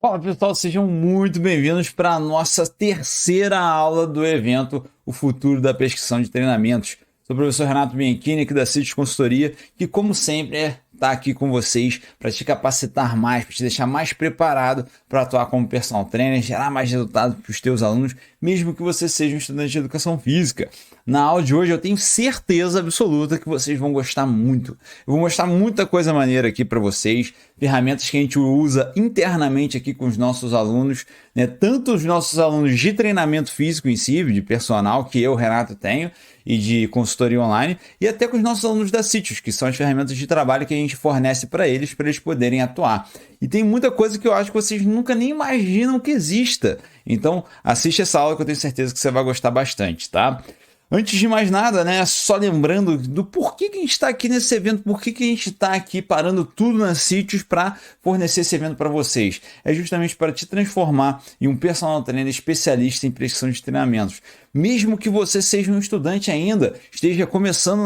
Fala pessoal, sejam muito bem-vindos para a nossa terceira aula do evento O Futuro da Prescrição de Treinamentos. Sou o professor Renato Bianchini, aqui da CITES Consultoria, que como sempre está aqui com vocês para te capacitar mais, para te deixar mais preparado para atuar como personal trainer, gerar mais resultados para os teus alunos, mesmo que você seja um estudante de educação física. Na aula de hoje eu tenho certeza absoluta que vocês vão gostar muito. Eu vou mostrar muita coisa maneira aqui para vocês, ferramentas que a gente usa internamente aqui com os nossos alunos, né? Tanto os nossos alunos de treinamento físico em si, de personal, que eu, Renato, tenho, e de consultoria online, e até com os nossos alunos da CITES, que são as ferramentas de trabalho que a gente fornece para eles poderem atuar. E tem muita coisa que eu acho que vocês nunca nem imaginam que exista. Então, assiste essa aula que eu tenho certeza que você vai gostar bastante, tá? Antes de mais nada, né, só lembrando do porquê que a gente está aqui nesse evento, por que a gente está aqui parando tudo na CITES para fornecer esse evento para vocês. É justamente para te transformar em um personal trainer especialista em prescrição de treinamentos. Mesmo que você seja um estudante ainda, esteja começando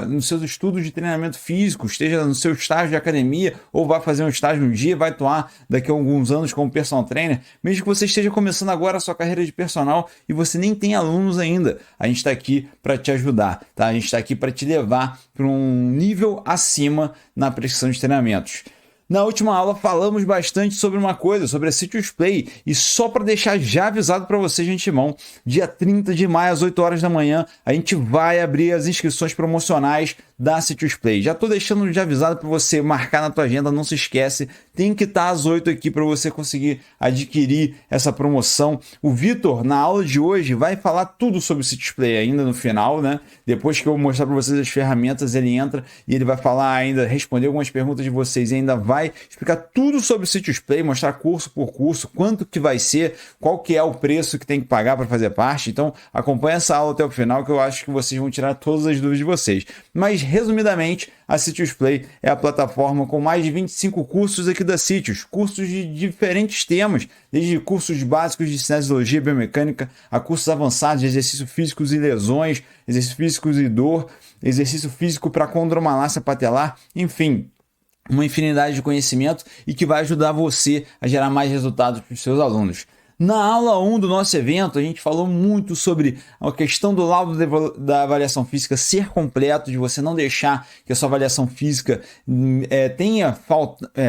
nos seus estudos de treinamento físico, esteja no seu estágio de academia, ou vai fazer um estágio um dia, vai atuar daqui a alguns anos como personal trainer, mesmo que você esteja começando agora a sua carreira de personal e você nem tem alunos ainda, a gente está aqui para te ajudar, tá? A gente está aqui para te levar para um nível acima na prescrição de treinamentos. Na última aula falamos bastante sobre uma coisa, sobre a CITES Play, e só para deixar já avisado para vocês de antemão, dia 30 de maio às 8 horas da manhã, a gente vai abrir as inscrições promocionais da CITES Play. Já estou deixando de avisado para você marcar na tua agenda, não se esquece, tem que estar às 8 aqui para você conseguir adquirir essa promoção. O Vitor, na aula de hoje, vai falar tudo sobre o CITES Play ainda no final, né? Depois que eu mostrar para vocês as ferramentas, ele entra e ele vai falar ainda, responder algumas perguntas de vocês e ainda vai explicar tudo sobre o CITES Play, mostrar curso por curso, quanto que vai ser, qual que é o preço que tem que pagar para fazer parte. Então, acompanha essa aula até o final que eu acho que vocês vão tirar todas as dúvidas de vocês. Mas, resumidamente, a CITES Play é a plataforma com mais de 25 cursos aqui da CITES, cursos de diferentes temas, desde cursos básicos de cinesiologia e biomecânica a cursos avançados de exercícios físicos e lesões, exercícios físicos e dor, exercício físico para condromalácia patelar, enfim, uma infinidade de conhecimento e que vai ajudar você a gerar mais resultados para os seus alunos. Na aula 1 do nosso evento, a gente falou muito sobre a questão do laudo da avaliação física ser completo, de você não deixar que a sua avaliação física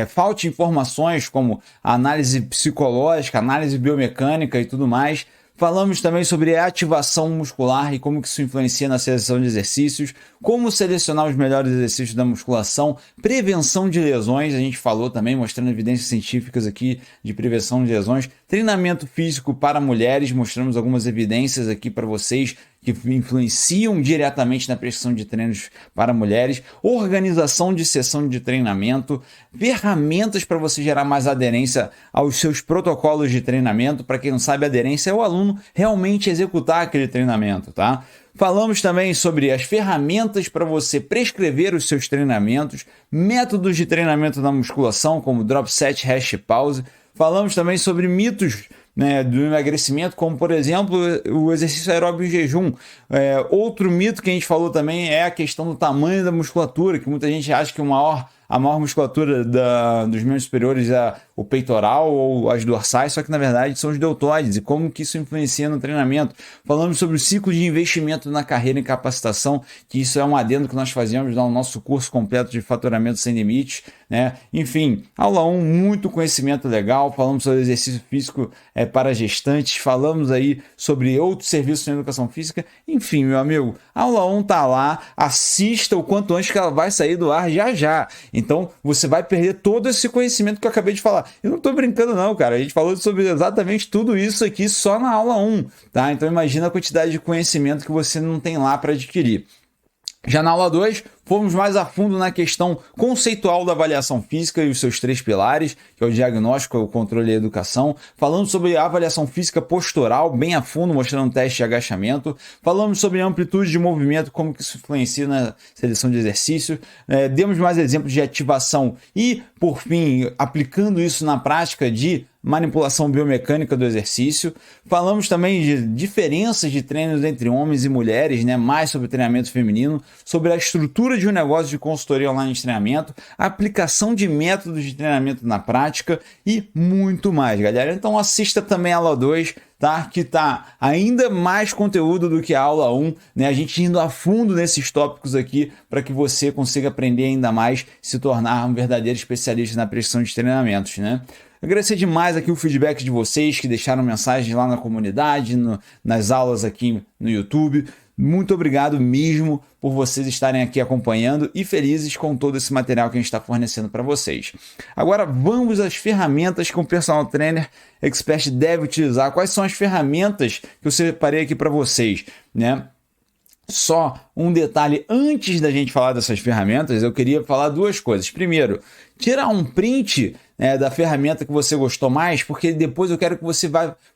falte informações como a análise psicológica, análise biomecânica e tudo mais. Falamos também sobre a ativação muscular e como que isso influencia na seleção de exercícios, como selecionar os melhores exercícios da musculação, prevenção de lesões, a gente falou também, mostrando evidências científicas aqui de prevenção de lesões, treinamento físico para mulheres, mostramos algumas evidências aqui para vocês que influenciam diretamente na prescrição de treinos para mulheres, organização de sessão de treinamento, ferramentas para você gerar mais aderência aos seus protocolos de treinamento. Para quem não sabe, aderência é o aluno realmente executar aquele treinamento, tá? Falamos também sobre as ferramentas para você prescrever os seus treinamentos, métodos de treinamento na musculação, como drop set, hash pause. Falamos também sobre mitos, né, do emagrecimento, como por exemplo o exercício aeróbio em jejum. Outro mito que a gente falou também é a questão do tamanho da musculatura, que muita gente acha que a maior musculatura dos membros superiores é o peitoral ou as dorsais, só que na verdade são os deltoides e como que isso influencia no treinamento. Falamos sobre o ciclo de investimento na carreira em capacitação, que isso é um adendo que nós fazemos no nosso curso completo de faturamento sem limites, né? Enfim, aula 1, muito conhecimento legal. Falamos sobre exercício físico para gestantes, falamos aí sobre outros serviços na educação física. Enfim, meu amigo, a aula 1 tá lá, assista o quanto antes que ela vai sair do ar já. Então, você vai perder todo esse conhecimento que eu acabei de falar. Eu não estou brincando não, cara. A gente falou sobre exatamente tudo isso aqui só na aula 1, tá? Então, imagina a quantidade de conhecimento que você não tem lá para adquirir. Já na aula 2, fomos mais a fundo na questão conceitual da avaliação física e os seus 3 pilares, que é o diagnóstico, o controle e a educação. Falamos sobre a avaliação física postural, bem a fundo, mostrando um teste de agachamento. Falamos sobre a amplitude de movimento, como que isso influencia na seleção de exercícios. Demos mais exemplos de ativação e, por fim, aplicando isso na prática de manipulação biomecânica do exercício. Falamos também de diferenças de treinos entre homens e mulheres, né? Mais sobre treinamento feminino, sobre a estrutura de um negócio de consultoria online de treinamento, a aplicação de métodos de treinamento na prática e muito mais, galera. Então assista também a aula 2, tá? Que tá ainda mais conteúdo do que a aula 1, né? A gente indo a fundo nesses tópicos aqui para que você consiga aprender ainda mais, se tornar um verdadeiro especialista na prescrição de treinamentos, né? Agradecer demais aqui o feedback de vocês que deixaram mensagens lá na comunidade, nas aulas aqui no YouTube. Muito obrigado mesmo por vocês estarem aqui acompanhando e felizes com todo esse material que a gente está fornecendo para vocês. Agora vamos às ferramentas que um personal trainer expert deve utilizar. Quais são as ferramentas que eu separei aqui para vocês, né? Só um detalhe antes da gente falar dessas ferramentas, eu queria falar duas coisas. Primeiro, tirar um print da ferramenta que você gostou mais, porque depois eu quero que você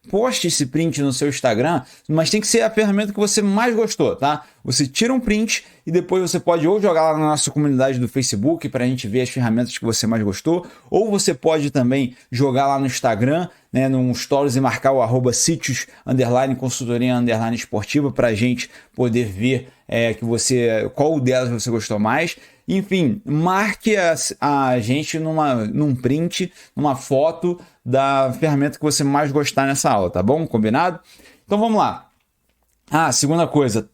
poste esse print no seu Instagram, mas tem que ser a ferramenta que você mais gostou, tá? Você tira um print e depois você pode ou jogar lá na nossa comunidade do Facebook para a gente ver as ferramentas que você mais gostou, ou você pode também jogar lá no Instagram, né, num stories e marcar o @sítios_consultoria_esportiva para a gente poder ver qual delas você gostou mais. Enfim, marque a gente num print, numa foto da ferramenta que você mais gostar nessa aula, tá bom? Combinado? Então vamos lá. Segunda coisa.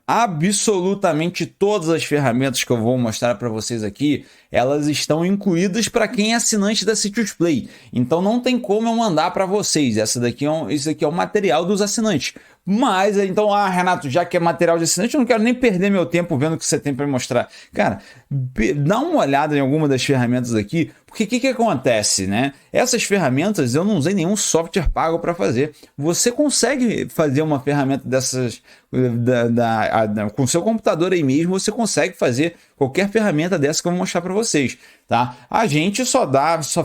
Absolutamente todas as ferramentas que eu vou mostrar para vocês aqui, elas estão incluídas para quem é assinante da Sítios Play. Então não tem como eu mandar para vocês. Isso daqui é o material dos assinantes. Mas, então, Renato, já que é material de assinante, eu não quero nem perder meu tempo vendo o que você tem para mostrar. Cara, dá uma olhada em alguma das ferramentas aqui, porque o que acontece, né? Essas ferramentas eu não usei nenhum software pago para fazer. Você consegue fazer uma ferramenta dessas com o seu computador aí mesmo, você consegue fazer qualquer ferramenta dessa que eu vou mostrar para vocês, tá? A gente só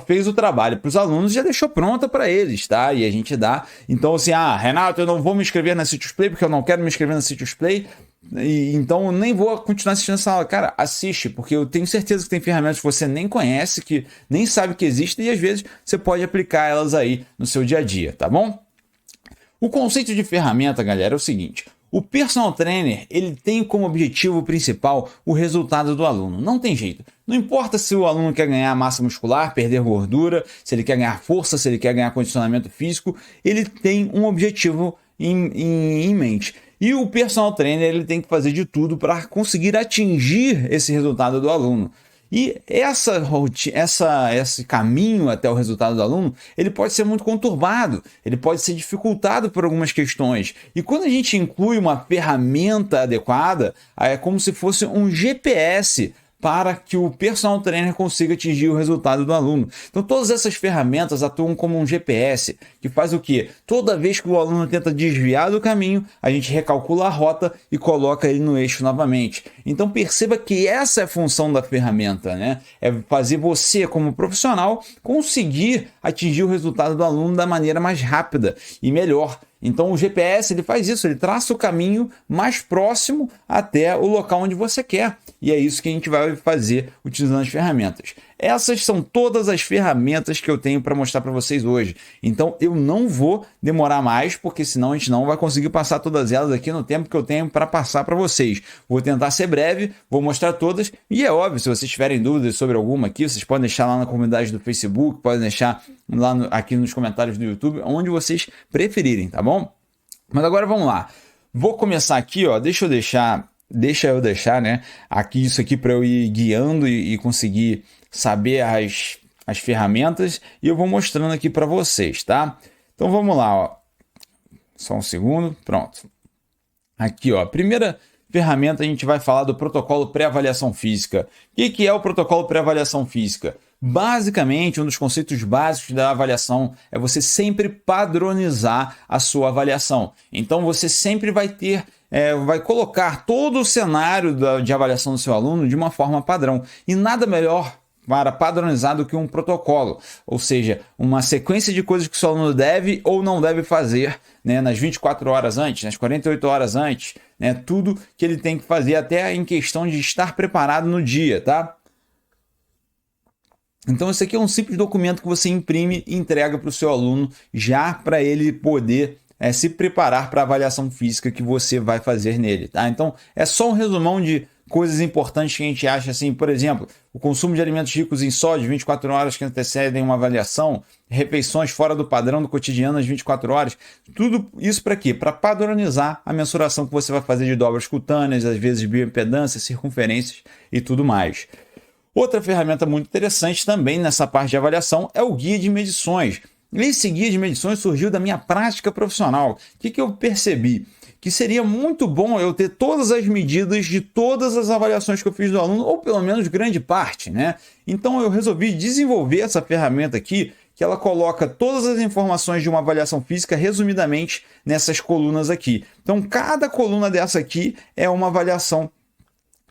fez o trabalho para os alunos e já deixou pronta para eles, tá? E a gente dá. Então, assim, Renato, eu não vou me inscrever na Sítios Play porque eu não quero me inscrever na Sítios Play. Então eu nem vou continuar assistindo essa aula. Cara, assiste, porque eu tenho certeza que tem ferramentas que você nem conhece, que nem sabe que existem, e às vezes você pode aplicar elas aí no seu dia a dia, tá bom? O conceito de ferramenta, galera, é o seguinte: o personal trainer, ele tem como objetivo principal o resultado do aluno. Não tem jeito. Não importa se o aluno quer ganhar massa muscular, perder gordura, se ele quer ganhar força, se ele quer ganhar condicionamento físico, ele tem um objetivo em mente. E o personal trainer, ele tem que fazer de tudo para conseguir atingir esse resultado do aluno. E esse caminho até o resultado do aluno, ele pode ser muito conturbado, ele pode ser dificultado por algumas questões. E quando a gente inclui uma ferramenta adequada, é como se fosse um GPS para que o personal trainer consiga atingir o resultado do aluno. Então todas essas ferramentas atuam como um GPS, que faz o quê? Toda vez que o aluno tenta desviar do caminho, a gente recalcula a rota e coloca ele no eixo novamente. Então perceba que essa é a função da ferramenta, né? É fazer você, como profissional, conseguir atingir o resultado do aluno da maneira mais rápida e melhor. Então o GPS, ele faz isso, ele traça o caminho mais próximo até o local onde você quer. E é isso que a gente vai fazer utilizando as ferramentas. Essas são todas as ferramentas que eu tenho para mostrar para vocês hoje. Então eu não vou demorar mais, porque senão a gente não vai conseguir passar todas elas aqui no tempo que eu tenho para passar para vocês. Vou tentar ser breve, vou mostrar todas. E é óbvio, se vocês tiverem dúvidas sobre alguma aqui, vocês podem deixar lá na comunidade do Facebook, podem deixar lá aqui nos comentários do YouTube, onde vocês preferirem, tá bom? Mas agora vamos lá. Vou começar aqui, ó. Deixa eu deixar, né, aqui isso aqui para eu ir guiando e conseguir saber as ferramentas, e eu vou mostrando aqui para vocês, tá? Então vamos lá, ó. Só um segundo, pronto. Aqui, ó, primeira ferramenta a gente vai falar do protocolo pré-avaliação física. O que é o protocolo pré-avaliação física? Basicamente, um dos conceitos básicos da avaliação é você sempre padronizar a sua avaliação. Então, você sempre vai colocar todo o cenário de avaliação do seu aluno de uma forma padrão. E nada melhor para padronizar do que um protocolo, ou seja, uma sequência de coisas que o seu aluno deve ou não deve fazer, né, nas 24 horas antes, nas 48 horas antes, né, tudo que ele tem que fazer até em questão de estar preparado no dia, tá? Então, esse aqui é um simples documento que você imprime e entrega para o seu aluno, já para ele poder se preparar para a avaliação física que você vai fazer nele. Tá? Então, é só um resumão de coisas importantes que a gente acha, assim, por exemplo, o consumo de alimentos ricos em sódio 24 horas que antecedem uma avaliação, refeições fora do padrão do cotidiano às 24 horas, tudo isso para quê? Para padronizar a mensuração que você vai fazer de dobras cutâneas, às vezes bioimpedância, circunferências e tudo mais. Outra ferramenta muito interessante também nessa parte de avaliação é o guia de medições. Esse guia de medições surgiu da minha prática profissional. O que eu percebi? Que seria muito bom eu ter todas as medidas de todas as avaliações que eu fiz do aluno, ou pelo menos grande parte, né? Então eu resolvi desenvolver essa ferramenta aqui, que ela coloca todas as informações de uma avaliação física resumidamente nessas colunas aqui. Então cada coluna dessa aqui é uma avaliação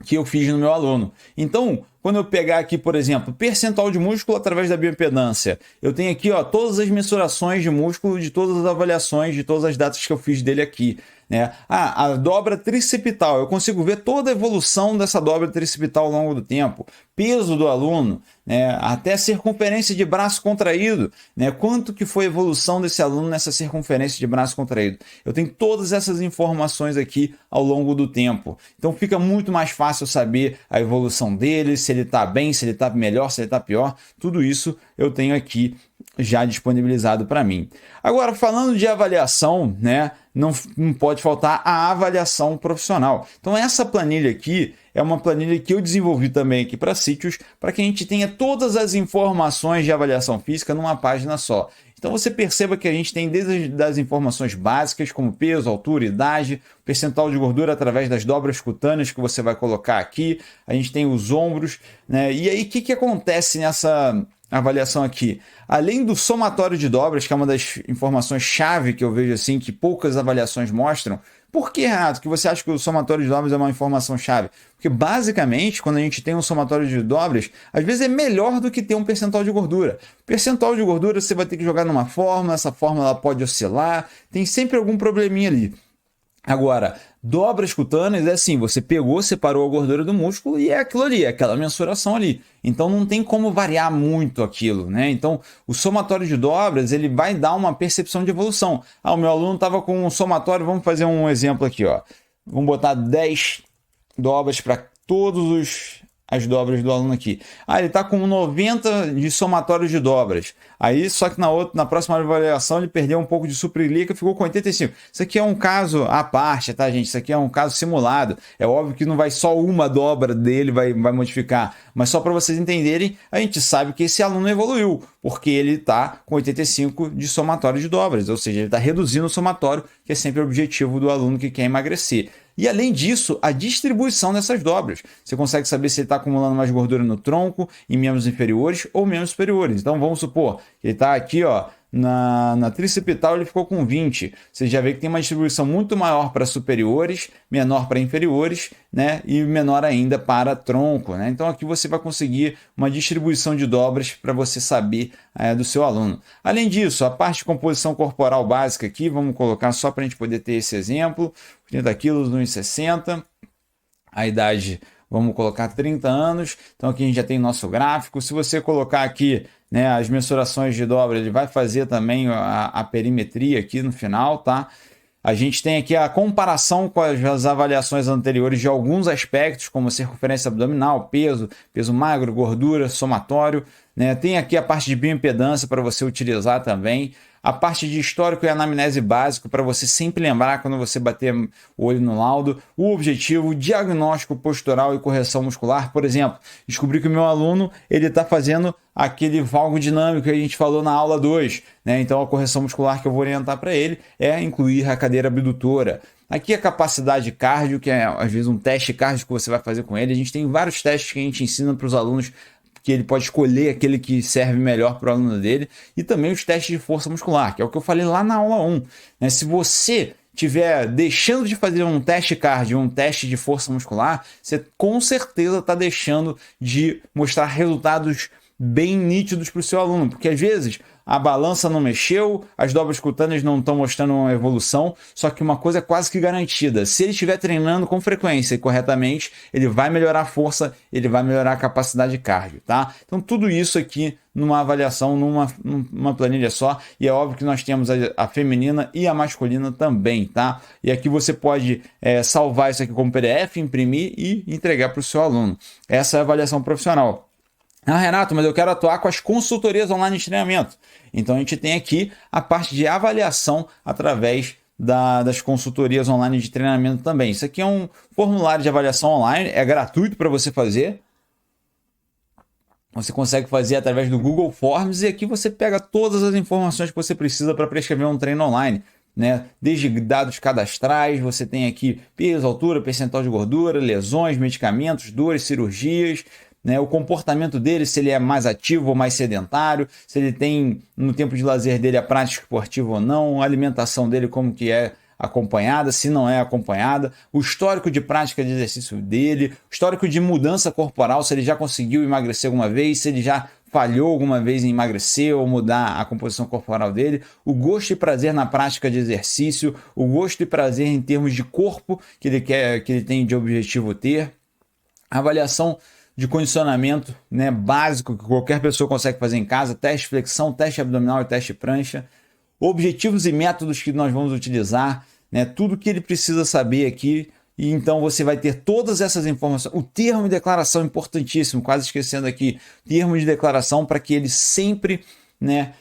que eu fiz no meu aluno. Então, quando eu pegar aqui, por exemplo, percentual de músculo através da bioimpedância, eu tenho aqui todas as mensurações de músculo de todas as avaliações, de todas as datas que eu fiz dele aqui. Né? A dobra tricipital, eu consigo ver toda a evolução dessa dobra tricipital ao longo do tempo. Peso do aluno, né? Até circunferência de braço contraído. Né? Quanto que foi a evolução desse aluno nessa circunferência de braço contraído. Eu tenho todas essas informações aqui ao longo do tempo. Então fica muito mais fácil saber a evolução dele, se ele está bem, se ele está melhor, se ele está pior. Tudo isso eu tenho aqui já disponibilizado para mim. Agora, falando de avaliação, né, não pode faltar a avaliação profissional. Então, essa planilha aqui é uma planilha que eu desenvolvi também aqui para sítios, para que a gente tenha todas as informações de avaliação física numa página só. Então, você perceba que a gente tem desde as informações básicas, como peso, altura, idade, percentual de gordura através das dobras cutâneas que você vai colocar aqui, a gente tem os ombros, né? E aí, o que acontece nessa avaliação aqui? Além do somatório de dobras, que é uma das informações-chave que eu vejo assim, que poucas avaliações mostram. Por que, Renato, que você acha que o somatório de dobras é uma informação-chave? Porque, basicamente, quando a gente tem um somatório de dobras, às vezes é melhor do que ter um percentual de gordura. O percentual de gordura você vai ter que jogar numa fórmula, essa fórmula ela pode oscilar, tem sempre algum probleminha ali. Agora, dobras cutâneas é assim, você pegou, separou a gordura do músculo e é aquilo ali, é aquela mensuração ali. Então não tem como variar muito aquilo, né? Então o somatório de dobras, ele vai dar uma percepção de evolução. O meu aluno estava com um somatório, vamos fazer um exemplo aqui, ó. Vamos botar 10 dobras para todos as dobras do aluno aqui. Ele está com 90 de somatório de dobras. Aí, só que na próxima avaliação ele perdeu um pouco de suprilica, ficou com 85. Isso aqui é um caso à parte, tá, gente? Isso aqui é um caso simulado. É óbvio que não vai só uma dobra dele vai modificar, mas só para vocês entenderem, a gente sabe que esse aluno evoluiu, porque ele está com 85 de somatório de dobras, ou seja, ele está reduzindo o somatório, que é sempre o objetivo do aluno que quer emagrecer. E além disso, a distribuição dessas dobras. Você consegue saber se ele está acumulando mais gordura no tronco, em membros inferiores ou membros superiores. Então vamos supor que ele está aqui, ó, na tricipital ele ficou com 20. Você já vê que tem uma distribuição muito maior para superiores, menor para inferiores, né? E menor ainda para tronco, né? Então aqui você vai conseguir uma distribuição de dobras para você saber do seu aluno. Além disso, a parte de composição corporal básica aqui, vamos colocar só para a gente poder ter esse exemplo. 30 quilos, 1,60. A idade, vamos colocar 30 anos. Então aqui a gente já tem nosso gráfico. Se você colocar aqui, né, as mensurações de dobra, ele vai fazer também a perimetria aqui no final, tá? A gente tem aqui a comparação com as avaliações anteriores de alguns aspectos, como circunferência abdominal, peso magro, gordura, somatório, né? Tem aqui a parte de bioimpedância para você utilizar também. A parte de histórico e anamnese básico para você sempre lembrar quando você bater o olho no laudo. O objetivo, diagnóstico postural e correção muscular. Por exemplo, descobri que o meu aluno ele está fazendo aquele valgo dinâmico que a gente falou na aula 2. Né? Então a correção muscular que eu vou orientar para ele é incluir a cadeira abdutora. Aqui a capacidade cardio, que é às vezes um teste cardio que você vai fazer com ele. A gente tem vários testes que a gente ensina para os alunos, que ele pode escolher aquele que serve melhor para o aluno dele, e também os testes de força muscular, que é o que eu falei lá na aula 1. Né? Se você estiver deixando de fazer um teste cardio, um teste de força muscular, você com certeza está deixando de mostrar resultados bem nítidos para o seu aluno, porque às vezes a balança não mexeu, as dobras cutâneas não estão mostrando uma evolução, só que uma coisa é quase que garantida: se ele estiver treinando com frequência e corretamente, ele vai melhorar a força, ele vai melhorar a capacidade de cardio, tá? Então tudo isso aqui numa avaliação, numa planilha só, e é óbvio que nós temos a feminina e a masculina também, tá? E aqui você pode salvar isso aqui como PDF, imprimir e entregar para o seu aluno. Essa é a avaliação profissional. Ah, Renato, mas eu quero atuar com as consultorias online de treinamento. Então a gente tem aqui a parte de avaliação através das consultorias online de treinamento também. Isso aqui é um formulário de avaliação online, é gratuito para você fazer. Você consegue fazer através do Google Forms e aqui você pega todas as informações que você precisa para prescrever um treino online, né? Desde dados cadastrais, você tem aqui peso, altura, percentual de gordura, lesões, medicamentos, dores, cirurgias, né? O comportamento dele, se ele é mais ativo ou mais sedentário, se ele tem no tempo de lazer dele a prática esportiva ou não, a alimentação dele como que é acompanhada, se não é acompanhada, o histórico de prática de exercício dele, o histórico de mudança corporal, se ele já conseguiu emagrecer alguma vez, se ele já falhou alguma vez em emagrecer ou mudar a composição corporal dele, o gosto e prazer na prática de exercício, o gosto e prazer em termos de corpo que ele tem de objetivo ter, a avaliação de condicionamento, né, básico que qualquer pessoa consegue fazer em casa, teste de flexão, teste abdominal e teste de prancha, objetivos e métodos que nós vamos utilizar, né? Tudo que ele precisa saber aqui, e então você vai ter todas essas informações. O termo de declaração é importantíssimo, quase esquecendo aqui, termo de declaração para que ele sempre, né,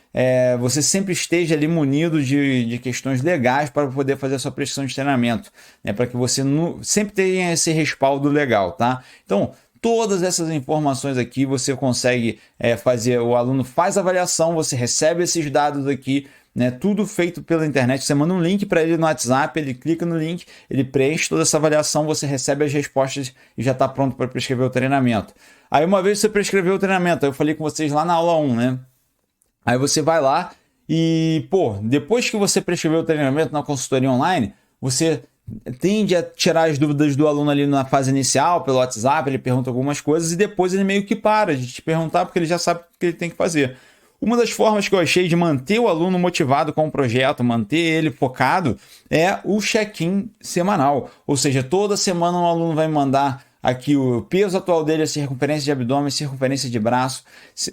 você sempre esteja ali munido de questões legais para poder fazer a sua prescrição de treinamento, né, para que você sempre tenha esse respaldo legal, tá? Então, todas essas informações aqui você consegue fazer, o aluno faz a avaliação, você recebe esses dados aqui, né, tudo feito pela internet. Você manda um link para ele no WhatsApp, ele clica no link, ele preenche toda essa avaliação, você recebe as respostas e já está pronto para prescrever o treinamento. Aí uma vez você prescreveu o treinamento, eu falei com vocês lá na aula 1, né? Aí você vai lá e, depois que você prescreveu o treinamento na consultoria online, você tende a tirar as dúvidas do aluno ali na fase inicial, pelo WhatsApp, ele pergunta algumas coisas e depois ele meio que para de te perguntar porque ele já sabe o que ele tem que fazer. Uma das formas que eu achei de manter o aluno motivado com o projeto, manter ele focado, é o check-in semanal. Ou seja, toda semana um aluno vai mandar aqui o peso atual dele, a circunferência de abdômen, circunferência de braço,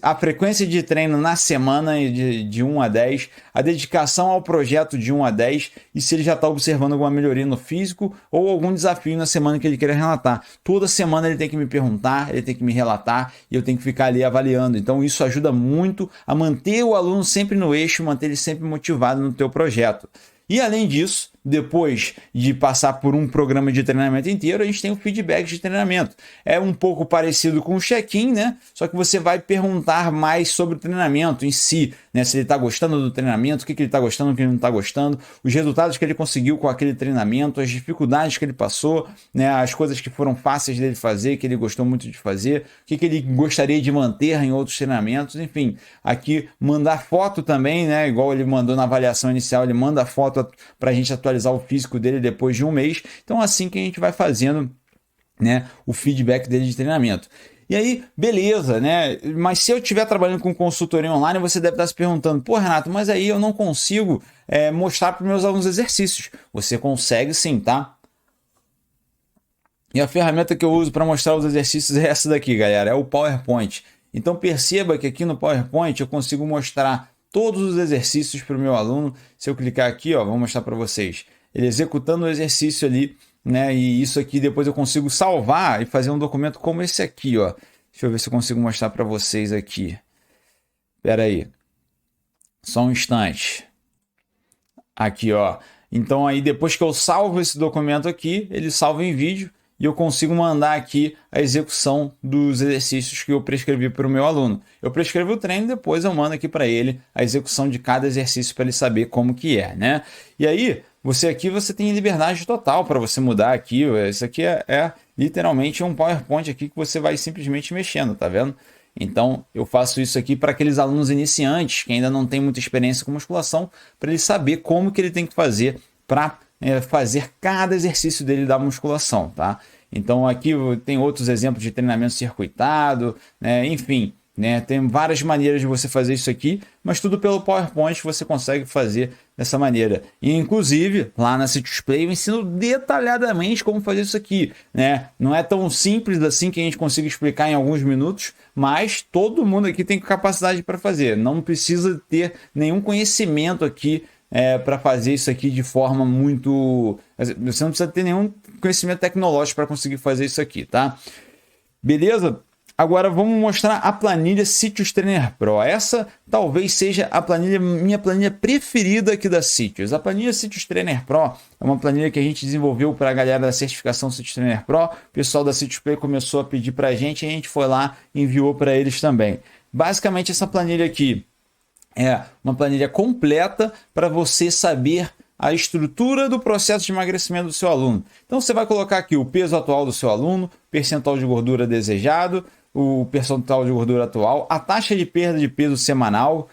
a frequência de treino na semana de 1 a 10, a dedicação ao projeto de 1 a 10 e se ele já está observando alguma melhoria no físico ou algum desafio na semana que ele queira relatar. Toda semana ele tem que me perguntar, ele tem que me relatar e eu tenho que ficar ali avaliando. Então isso ajuda muito a manter o aluno sempre no eixo, manter ele sempre motivado no teu projeto. E além disso, depois de passar por um programa de treinamento inteiro, a gente tem o feedback de treinamento. É um pouco parecido com o check-in, né? Só que você vai perguntar mais sobre o treinamento em si, né? Se ele está gostando do treinamento, o que ele está gostando, o que ele não está gostando, os resultados que ele conseguiu com aquele treinamento, as dificuldades que ele passou, né? As coisas que foram fáceis dele fazer, que ele gostou muito de fazer, o que ele gostaria de manter em outros treinamentos, enfim. Aqui, mandar foto também, né? Igual ele mandou na avaliação inicial, ele manda foto para a gente atualizar o físico dele depois de um mês. Então assim que a gente vai fazendo, né, o feedback dele de treinamento. E aí, beleza, né? Mas se eu estiver trabalhando com consultoria online, você deve estar se perguntando, pô, Renato, mas aí eu não consigo mostrar para os meus alunos exercícios. Você consegue sim, tá? E a ferramenta que eu uso para mostrar os exercícios é essa daqui, galera, é o PowerPoint. Então perceba que aqui no PowerPoint eu consigo mostrar todos os exercícios para o meu aluno. Se eu clicar aqui, ó, vou mostrar para vocês. Ele executando o exercício ali, né? E isso aqui depois eu consigo salvar e fazer um documento como esse aqui, ó. Deixa eu ver se eu consigo mostrar para vocês aqui. Espera aí. Só um instante. Aqui, ó. Então aí depois que eu salvo esse documento aqui, ele salva em vídeo e eu consigo mandar aqui a execução dos exercícios que eu prescrevi para o meu aluno. Eu prescrevo o treino e depois eu mando aqui para ele a execução de cada exercício para ele saber como que é, né? E aí, você tem liberdade total para você mudar aqui. Isso aqui é literalmente um PowerPoint aqui que você vai simplesmente mexendo, tá vendo? Então, eu faço isso aqui para aqueles alunos iniciantes que ainda não têm muita experiência com musculação, para ele saber como que ele tem que fazer para fazer cada exercício dele da musculação, tá? Então aqui tem outros exemplos de treinamento circuitado, né? Enfim, né? Tem várias maneiras de você fazer isso aqui, mas tudo pelo PowerPoint você consegue fazer dessa maneira. E, inclusive, lá na Citius Play eu ensino detalhadamente como fazer isso aqui, né? Não é tão simples assim que a gente consiga explicar em alguns minutos, mas todo mundo aqui tem capacidade para fazer. Não precisa ter nenhum conhecimento aqui para fazer isso aqui de forma muito... Você não precisa ter nenhum conhecimento tecnológico para conseguir fazer isso aqui, tá? Beleza? Agora vamos mostrar a planilha Citius Trainer Pro. Essa talvez seja a minha planilha preferida aqui da Citius. A planilha Citius Trainer Pro é uma planilha que a gente desenvolveu para a galera da certificação Citius Trainer Pro. O pessoal da Citius Play começou a pedir para a gente e a gente foi lá e enviou para eles também. Basicamente essa planilha aqui é uma planilha completa para você saber a estrutura do processo de emagrecimento do seu aluno. Então você vai colocar aqui o peso atual do seu aluno, percentual de gordura desejado, o percentual de gordura atual, a taxa de perda de peso semanal,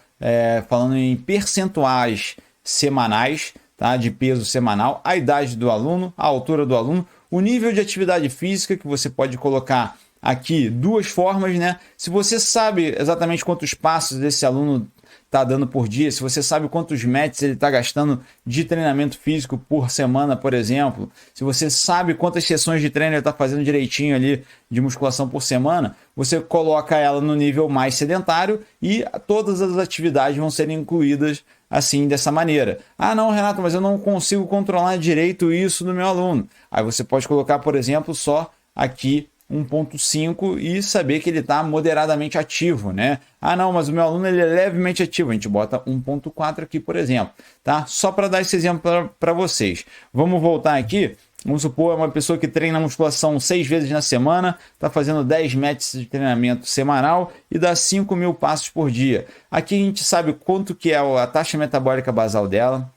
falando em percentuais semanais, tá, de peso semanal, a idade do aluno, a altura do aluno, o nível de atividade física, que você pode colocar aqui duas formas, né? Se você sabe exatamente quantos passos esse aluno está dando por dia, se você sabe quantos metros ele está gastando de treinamento físico por semana, por exemplo, se você sabe quantas sessões de treino ele está fazendo direitinho ali de musculação por semana, você coloca ela no nível mais sedentário e todas as atividades vão ser incluídas assim, dessa maneira. Ah, não, Renato, mas eu não consigo controlar direito isso no meu aluno. Aí você pode colocar, por exemplo, só aqui 1.5 e saber que ele está moderadamente ativo, né? Ah, não, mas o meu aluno ele é levemente ativo. A gente bota 1.4 aqui, por exemplo, tá? Só para dar esse exemplo para vocês. Vamos voltar aqui. Vamos supor, é uma pessoa que treina musculação 6 vezes na semana, está fazendo 10 metros de treinamento semanal e dá 5.000 passos por dia. Aqui a gente sabe quanto que é a taxa metabólica basal dela,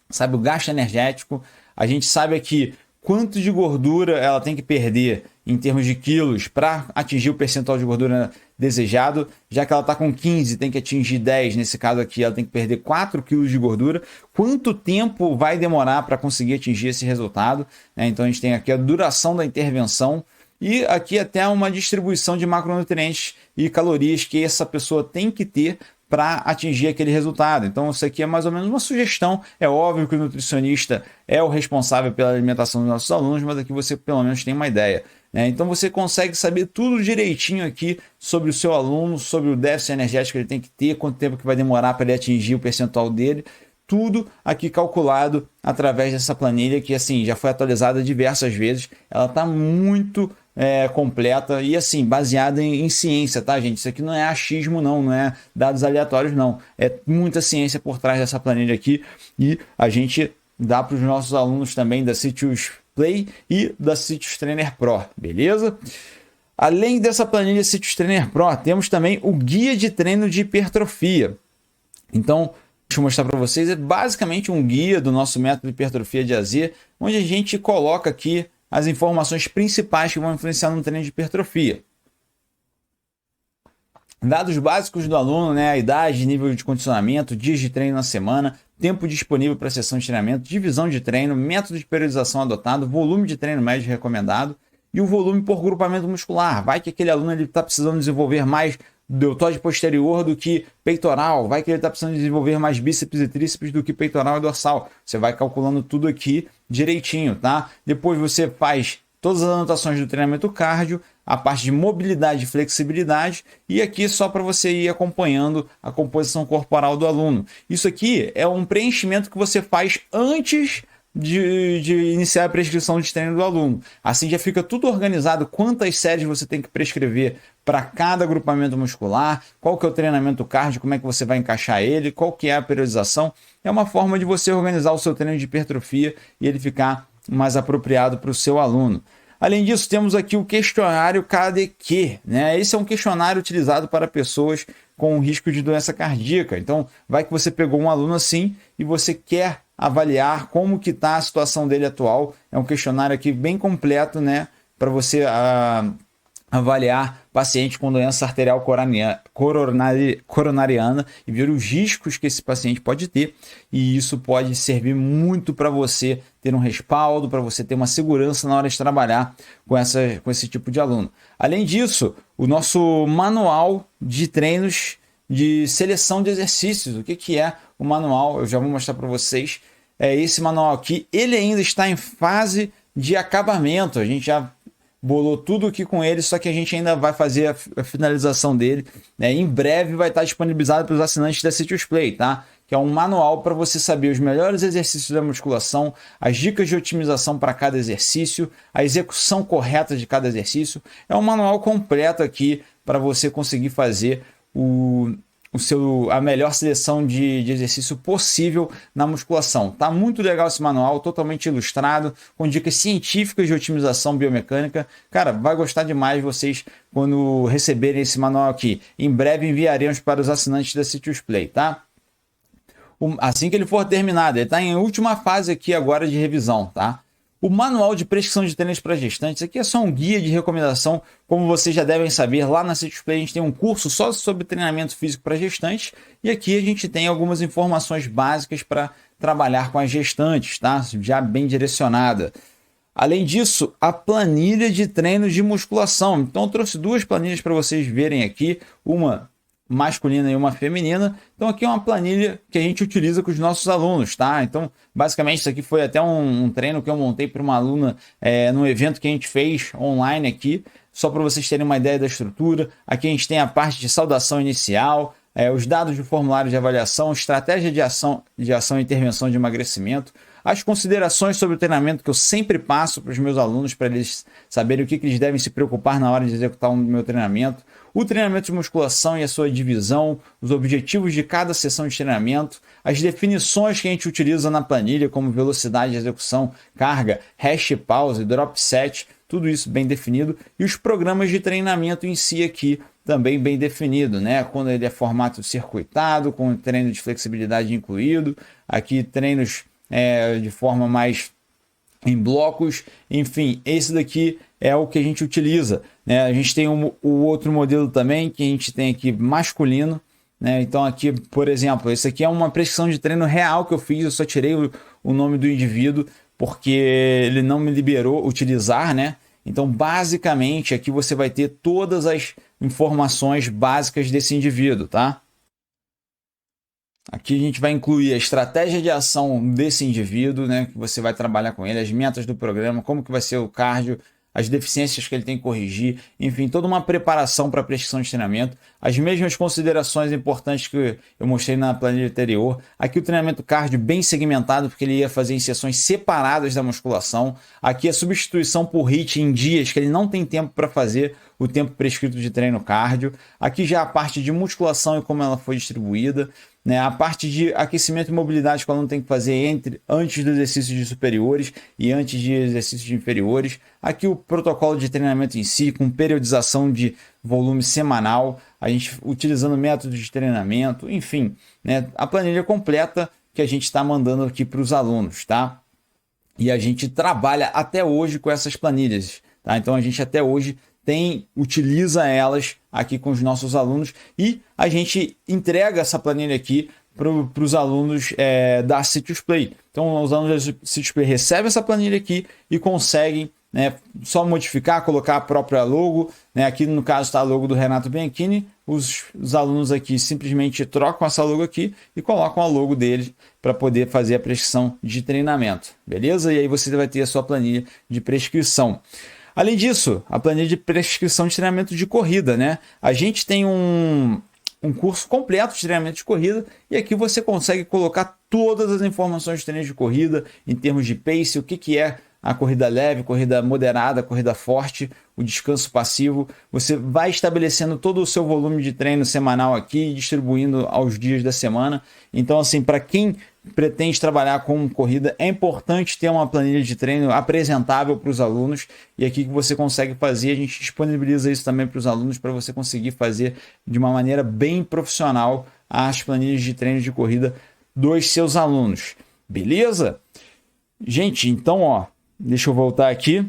sabe o gasto energético, a gente sabe aqui quanto de gordura ela tem que perder em termos de quilos para atingir o percentual de gordura desejado, já que ela está com 15, tem que atingir 10, nesse caso aqui ela tem que perder 4 quilos de gordura, quanto tempo vai demorar para conseguir atingir esse resultado, né? Então a gente tem aqui a duração da intervenção e aqui até uma distribuição de macronutrientes e calorias que essa pessoa tem que ter para atingir aquele resultado. Então isso aqui é mais ou menos uma sugestão. É óbvio que o nutricionista é o responsável pela alimentação dos nossos alunos, mas aqui você pelo menos tem uma ideia, né? Então você consegue saber tudo direitinho aqui sobre o seu aluno, sobre o déficit energético que ele tem que ter, quanto tempo que vai demorar para ele atingir o percentual dele, tudo aqui calculado através dessa planilha que assim já foi atualizada diversas vezes. Ela está muito completa e assim baseada em ciência, tá, gente? Isso aqui não é achismo, não é dados aleatórios, não. É muita ciência por trás dessa planilha aqui e a gente dá para os nossos alunos também da Citius Play e da Citius Trainer Pro, beleza? Além dessa planilha Citius Trainer Pro, temos também o guia de treino de hipertrofia. Então, deixa eu mostrar para vocês, é basicamente um guia do nosso método de hipertrofia de AZ, onde a gente coloca aqui as informações principais que vão influenciar no treino de hipertrofia. Dados básicos do aluno, né? A idade, nível de condicionamento, dias de treino na semana, tempo disponível para a sessão de treinamento, divisão de treino, método de periodização adotado, volume de treino médio recomendado e o volume por grupamento muscular. Vai que aquele aluno está precisando desenvolver mais deltoide posterior do que peitoral, vai que ele está precisando desenvolver mais bíceps e tríceps do que peitoral e dorsal. Você vai calculando tudo aqui direitinho, tá? Depois você faz todas as anotações do treinamento cardio, a parte de mobilidade e flexibilidade, e aqui só para você ir acompanhando a composição corporal do aluno. Isso aqui é um preenchimento que você faz antes de iniciar a prescrição de treino do aluno. Assim já fica tudo organizado, quantas séries você tem que prescrever para cada agrupamento muscular, qual que é o treinamento cardio, como é que você vai encaixar ele, qual que é a periodização. É uma forma de você organizar o seu treino de hipertrofia e ele ficar mais apropriado para o seu aluno. Além disso, temos aqui o questionário KDQ, né? Esse é um questionário utilizado para pessoas com risco de doença cardíaca. Então, vai que você pegou um aluno assim e você quer avaliar como que está a situação dele atual. É um questionário aqui bem completo, né? Para você avaliar paciente com doença arterial coronariana e ver os riscos que esse paciente pode ter, e isso pode servir muito para você ter um respaldo, para você ter uma segurança na hora de trabalhar com esse tipo de aluno. Além disso, o nosso manual de treinos de seleção de exercícios. O que é o manual? Eu já vou mostrar para vocês. Esse manual aqui, ele ainda está em fase de acabamento. A gente já bolou tudo aqui com ele, só que a gente ainda vai fazer a finalização dele, né? Em breve vai estar disponibilizado para os assinantes da CityUsPlay, tá? Que é um manual para você saber os melhores exercícios da musculação, as dicas de otimização para cada exercício, a execução correta de cada exercício. É um manual completo aqui para você conseguir fazer a melhor seleção de exercício possível na musculação. Tá muito legal esse manual, totalmente ilustrado, com dicas científicas de otimização biomecânica. Cara, vai gostar demais vocês quando receberem esse manual aqui. Em breve enviaremos para os assinantes da CityUsPlay, tá? Assim que ele for terminado, ele está em última fase aqui agora de revisão, tá? O manual de prescrição de treinos para gestantes aqui é só um guia de recomendação. Como vocês já devem saber, lá na CityUsPlay a gente tem um curso só sobre treinamento físico para gestantes, e aqui a gente tem algumas informações básicas para trabalhar com as gestantes, tá? Já bem direcionada. Além disso, a planilha de treinos de musculação. Então eu trouxe duas planilhas para vocês verem aqui, uma masculina e uma feminina. Então aqui é uma planilha que a gente utiliza com os nossos alunos, tá? Então basicamente isso aqui foi até um treino que eu montei para uma aluna num evento que a gente fez online aqui, só para vocês terem uma ideia da estrutura. Aqui a gente tem a parte de saudação inicial, os dados do formulário de avaliação, estratégia de ação e intervenção de emagrecimento, as considerações sobre o treinamento que eu sempre passo para os meus alunos, para eles saberem o que eles devem se preocupar na hora de executar o meu treinamento, o treinamento de musculação e a sua divisão, os objetivos de cada sessão de treinamento, as definições que a gente utiliza na planilha, como velocidade de execução, carga, hash pause, drop set, tudo isso bem definido, e os programas de treinamento em si aqui também bem definido, né? Quando ele é formato circuitado, com treino de flexibilidade incluído, aqui treinos de forma mais em blocos, enfim, esse daqui é o que a gente utiliza, né? A gente tem o outro modelo também, que a gente tem aqui masculino, né? Então aqui, por exemplo, esse aqui é uma prescrição de treino real que eu fiz, eu só tirei o nome do indivíduo, porque ele não me liberou utilizar, né? Então, basicamente, aqui você vai ter todas as informações básicas desse indivíduo, tá? Aqui a gente vai incluir a estratégia de ação desse indivíduo, né, que você vai trabalhar com ele, as metas do programa, como que vai ser o cardio, as deficiências que ele tem que corrigir, enfim, toda uma preparação para a prescrição de treinamento, as mesmas considerações importantes que eu mostrei na planilha anterior. Aqui o treinamento cardio bem segmentado, porque ele ia fazer em sessões separadas da musculação. Aqui a substituição por HIIT em dias que ele não tem tempo para fazer o tempo prescrito de treino cardio. Aqui já a parte de musculação e como ela foi distribuída, né? A parte de aquecimento e mobilidade que o aluno tem que fazer antes dos exercícios de superiores e antes de exercícios de inferiores. Aqui o protocolo de treinamento em si, com periodização de volume semanal, a gente utilizando métodos de treinamento, enfim, né? A planilha completa que a gente está mandando aqui para os alunos, tá? E a gente trabalha até hoje com essas planilhas, tá? Então a gente até hoje utiliza elas aqui com os nossos alunos e a gente entrega essa planilha aqui para os alunos da CityUsPlay. Então os alunos da CityUsPlay recebem essa planilha aqui e conseguem, né, só modificar, colocar a própria logo, né? Aqui no caso está a logo do Renato Bianchini. Os alunos aqui simplesmente trocam essa logo aqui e colocam a logo deles para poder fazer a prescrição de treinamento, beleza? E aí você vai ter a sua planilha de prescrição. Além disso, a planilha de prescrição de treinamento de corrida, né? A gente tem um curso completo de treinamento de corrida e aqui você consegue colocar todas as informações de treino de corrida em termos de pace, o que é a corrida leve, corrida moderada, corrida forte, o descanso passivo. Você vai estabelecendo todo o seu volume de treino semanal aqui, distribuindo aos dias da semana. Então, assim, para quem pretende trabalhar com corrida, é importante ter uma planilha de treino apresentável para os alunos, e aqui que você consegue fazer, a gente disponibiliza isso também para os alunos, para você conseguir fazer de uma maneira bem profissional as planilhas de treino de corrida dos seus alunos, beleza? Gente, então, ó, deixa eu voltar aqui.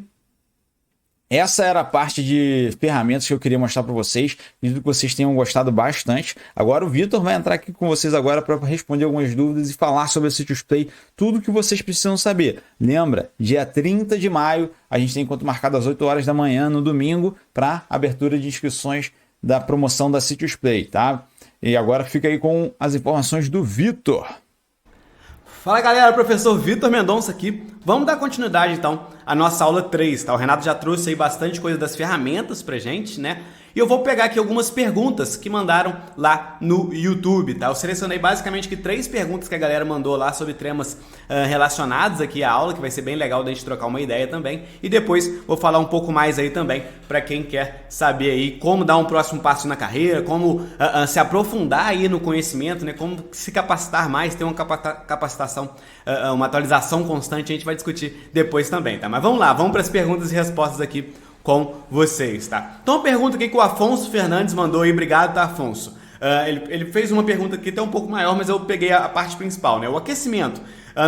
Essa era a parte de ferramentas que eu queria mostrar para vocês. Acredito que vocês tenham gostado bastante. Agora o Vitor vai entrar aqui com vocês agora para responder algumas dúvidas e falar sobre a Sitius Play, tudo que vocês precisam saber. Lembra, dia 30 de maio, a gente tem encontro marcado às 8 horas da manhã no domingo para abertura de inscrições da promoção da Sitius Play, tá? E agora fica aí com as informações do Vitor. Fala galera, professor Vitor Mendonça aqui. Vamos dar continuidade então à nossa aula 3, tá? O Renato já trouxe aí bastante coisa das ferramentas pra gente, né? E eu vou pegar aqui algumas perguntas que mandaram lá no YouTube, tá? Eu selecionei basicamente aqui 3 perguntas que a galera mandou lá sobre temas relacionados aqui à aula, que vai ser bem legal da gente trocar uma ideia também. E depois vou falar um pouco mais aí também para quem quer saber aí como dar um próximo passo na carreira, como se aprofundar aí no conhecimento, né? Como se capacitar mais, ter uma capacitação, uma atualização constante, a gente vai discutir depois também, tá? Mas vamos lá, vamos para as perguntas e respostas aqui com vocês, tá? Então, uma pergunta aqui que o Afonso Fernandes mandou aí, obrigado, tá, Afonso? Ele fez uma pergunta aqui até um pouco maior, mas eu peguei a parte principal, né? O aquecimento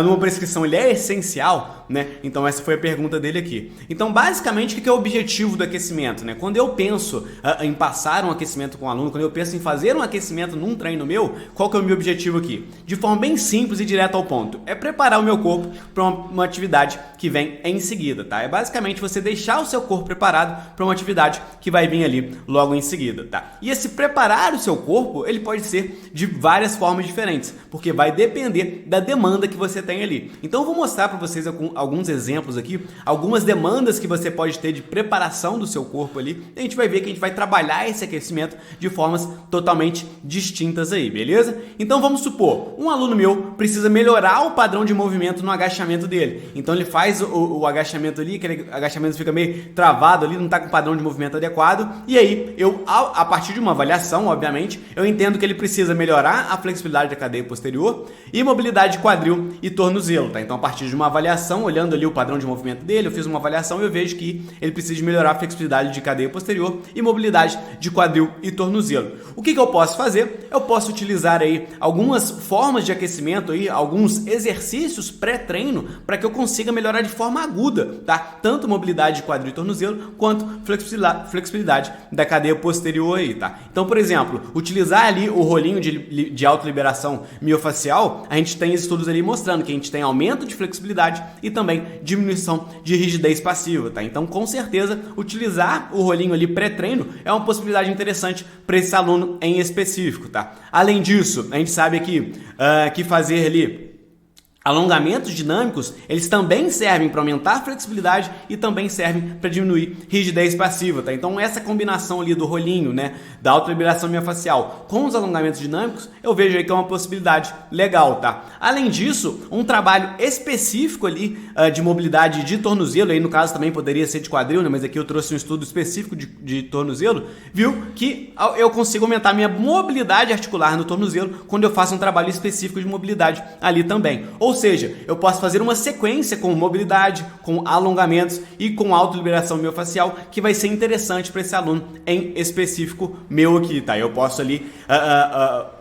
numa prescrição, ele é essencial, né? Então essa foi a pergunta dele aqui. Então basicamente o que é o objetivo do aquecimento, né? Quando eu penso em passar um aquecimento com o aluno, quando eu penso em fazer um aquecimento num treino meu, qual que é o meu objetivo aqui? De forma bem simples e direta ao ponto, é preparar o meu corpo para uma atividade que vem em seguida, tá? É basicamente você deixar o seu corpo preparado para uma atividade que vai vir ali logo em seguida, tá? E esse preparar o seu corpo, ele pode ser de várias formas diferentes, porque vai depender da demanda que você tem ali. Então eu vou mostrar para vocês alguns exemplos aqui, algumas demandas que você pode ter de preparação do seu corpo ali, e a gente vai ver que a gente vai trabalhar esse aquecimento de formas totalmente distintas aí, beleza? Então vamos supor, um aluno meu precisa melhorar o padrão de movimento no agachamento dele, então ele faz o agachamento ali, aquele agachamento fica meio travado ali, não está com o padrão de movimento adequado, e aí eu, a partir de uma avaliação, obviamente, eu entendo que ele precisa melhorar a flexibilidade da cadeia posterior e mobilidade de quadril e tornozelo, tá? Então, a partir de uma avaliação, olhando ali o padrão de movimento dele, eu fiz uma avaliação e eu vejo que ele precisa de melhorar a flexibilidade de cadeia posterior e mobilidade de quadril e tornozelo. O que eu posso fazer? Eu posso utilizar aí algumas formas de aquecimento aí, alguns exercícios pré-treino para que eu consiga melhorar de forma aguda, tá? Tanto mobilidade de quadril e tornozelo quanto flexibilidade da cadeia posterior aí, tá? Então, por exemplo, utilizar ali o rolinho de autoliberação miofacial, a gente tem estudos ali mostrando que a gente tem aumento de flexibilidade e também diminuição de rigidez passiva, tá? Então, com certeza, utilizar o rolinho ali pré-treino é uma possibilidade interessante para esse aluno em específico, tá? Além disso, a gente sabe aqui que fazer ali alongamentos dinâmicos, eles também servem para aumentar a flexibilidade e também servem para diminuir rigidez passiva, tá? Então essa combinação ali do rolinho, né, da autoliberação miofascial com os alongamentos dinâmicos, eu vejo aí que é uma possibilidade legal, tá? Além disso, um trabalho específico ali de mobilidade de tornozelo, aí no caso também poderia ser de quadril, né, mas aqui eu trouxe um estudo específico de tornozelo, viu que eu consigo aumentar minha mobilidade articular no tornozelo quando eu faço um trabalho específico de mobilidade ali também. Ou seja, eu posso fazer uma sequência com mobilidade, com alongamentos e com autoliberação miofascial que vai ser interessante para esse aluno em específico meu aqui, tá? Eu posso ali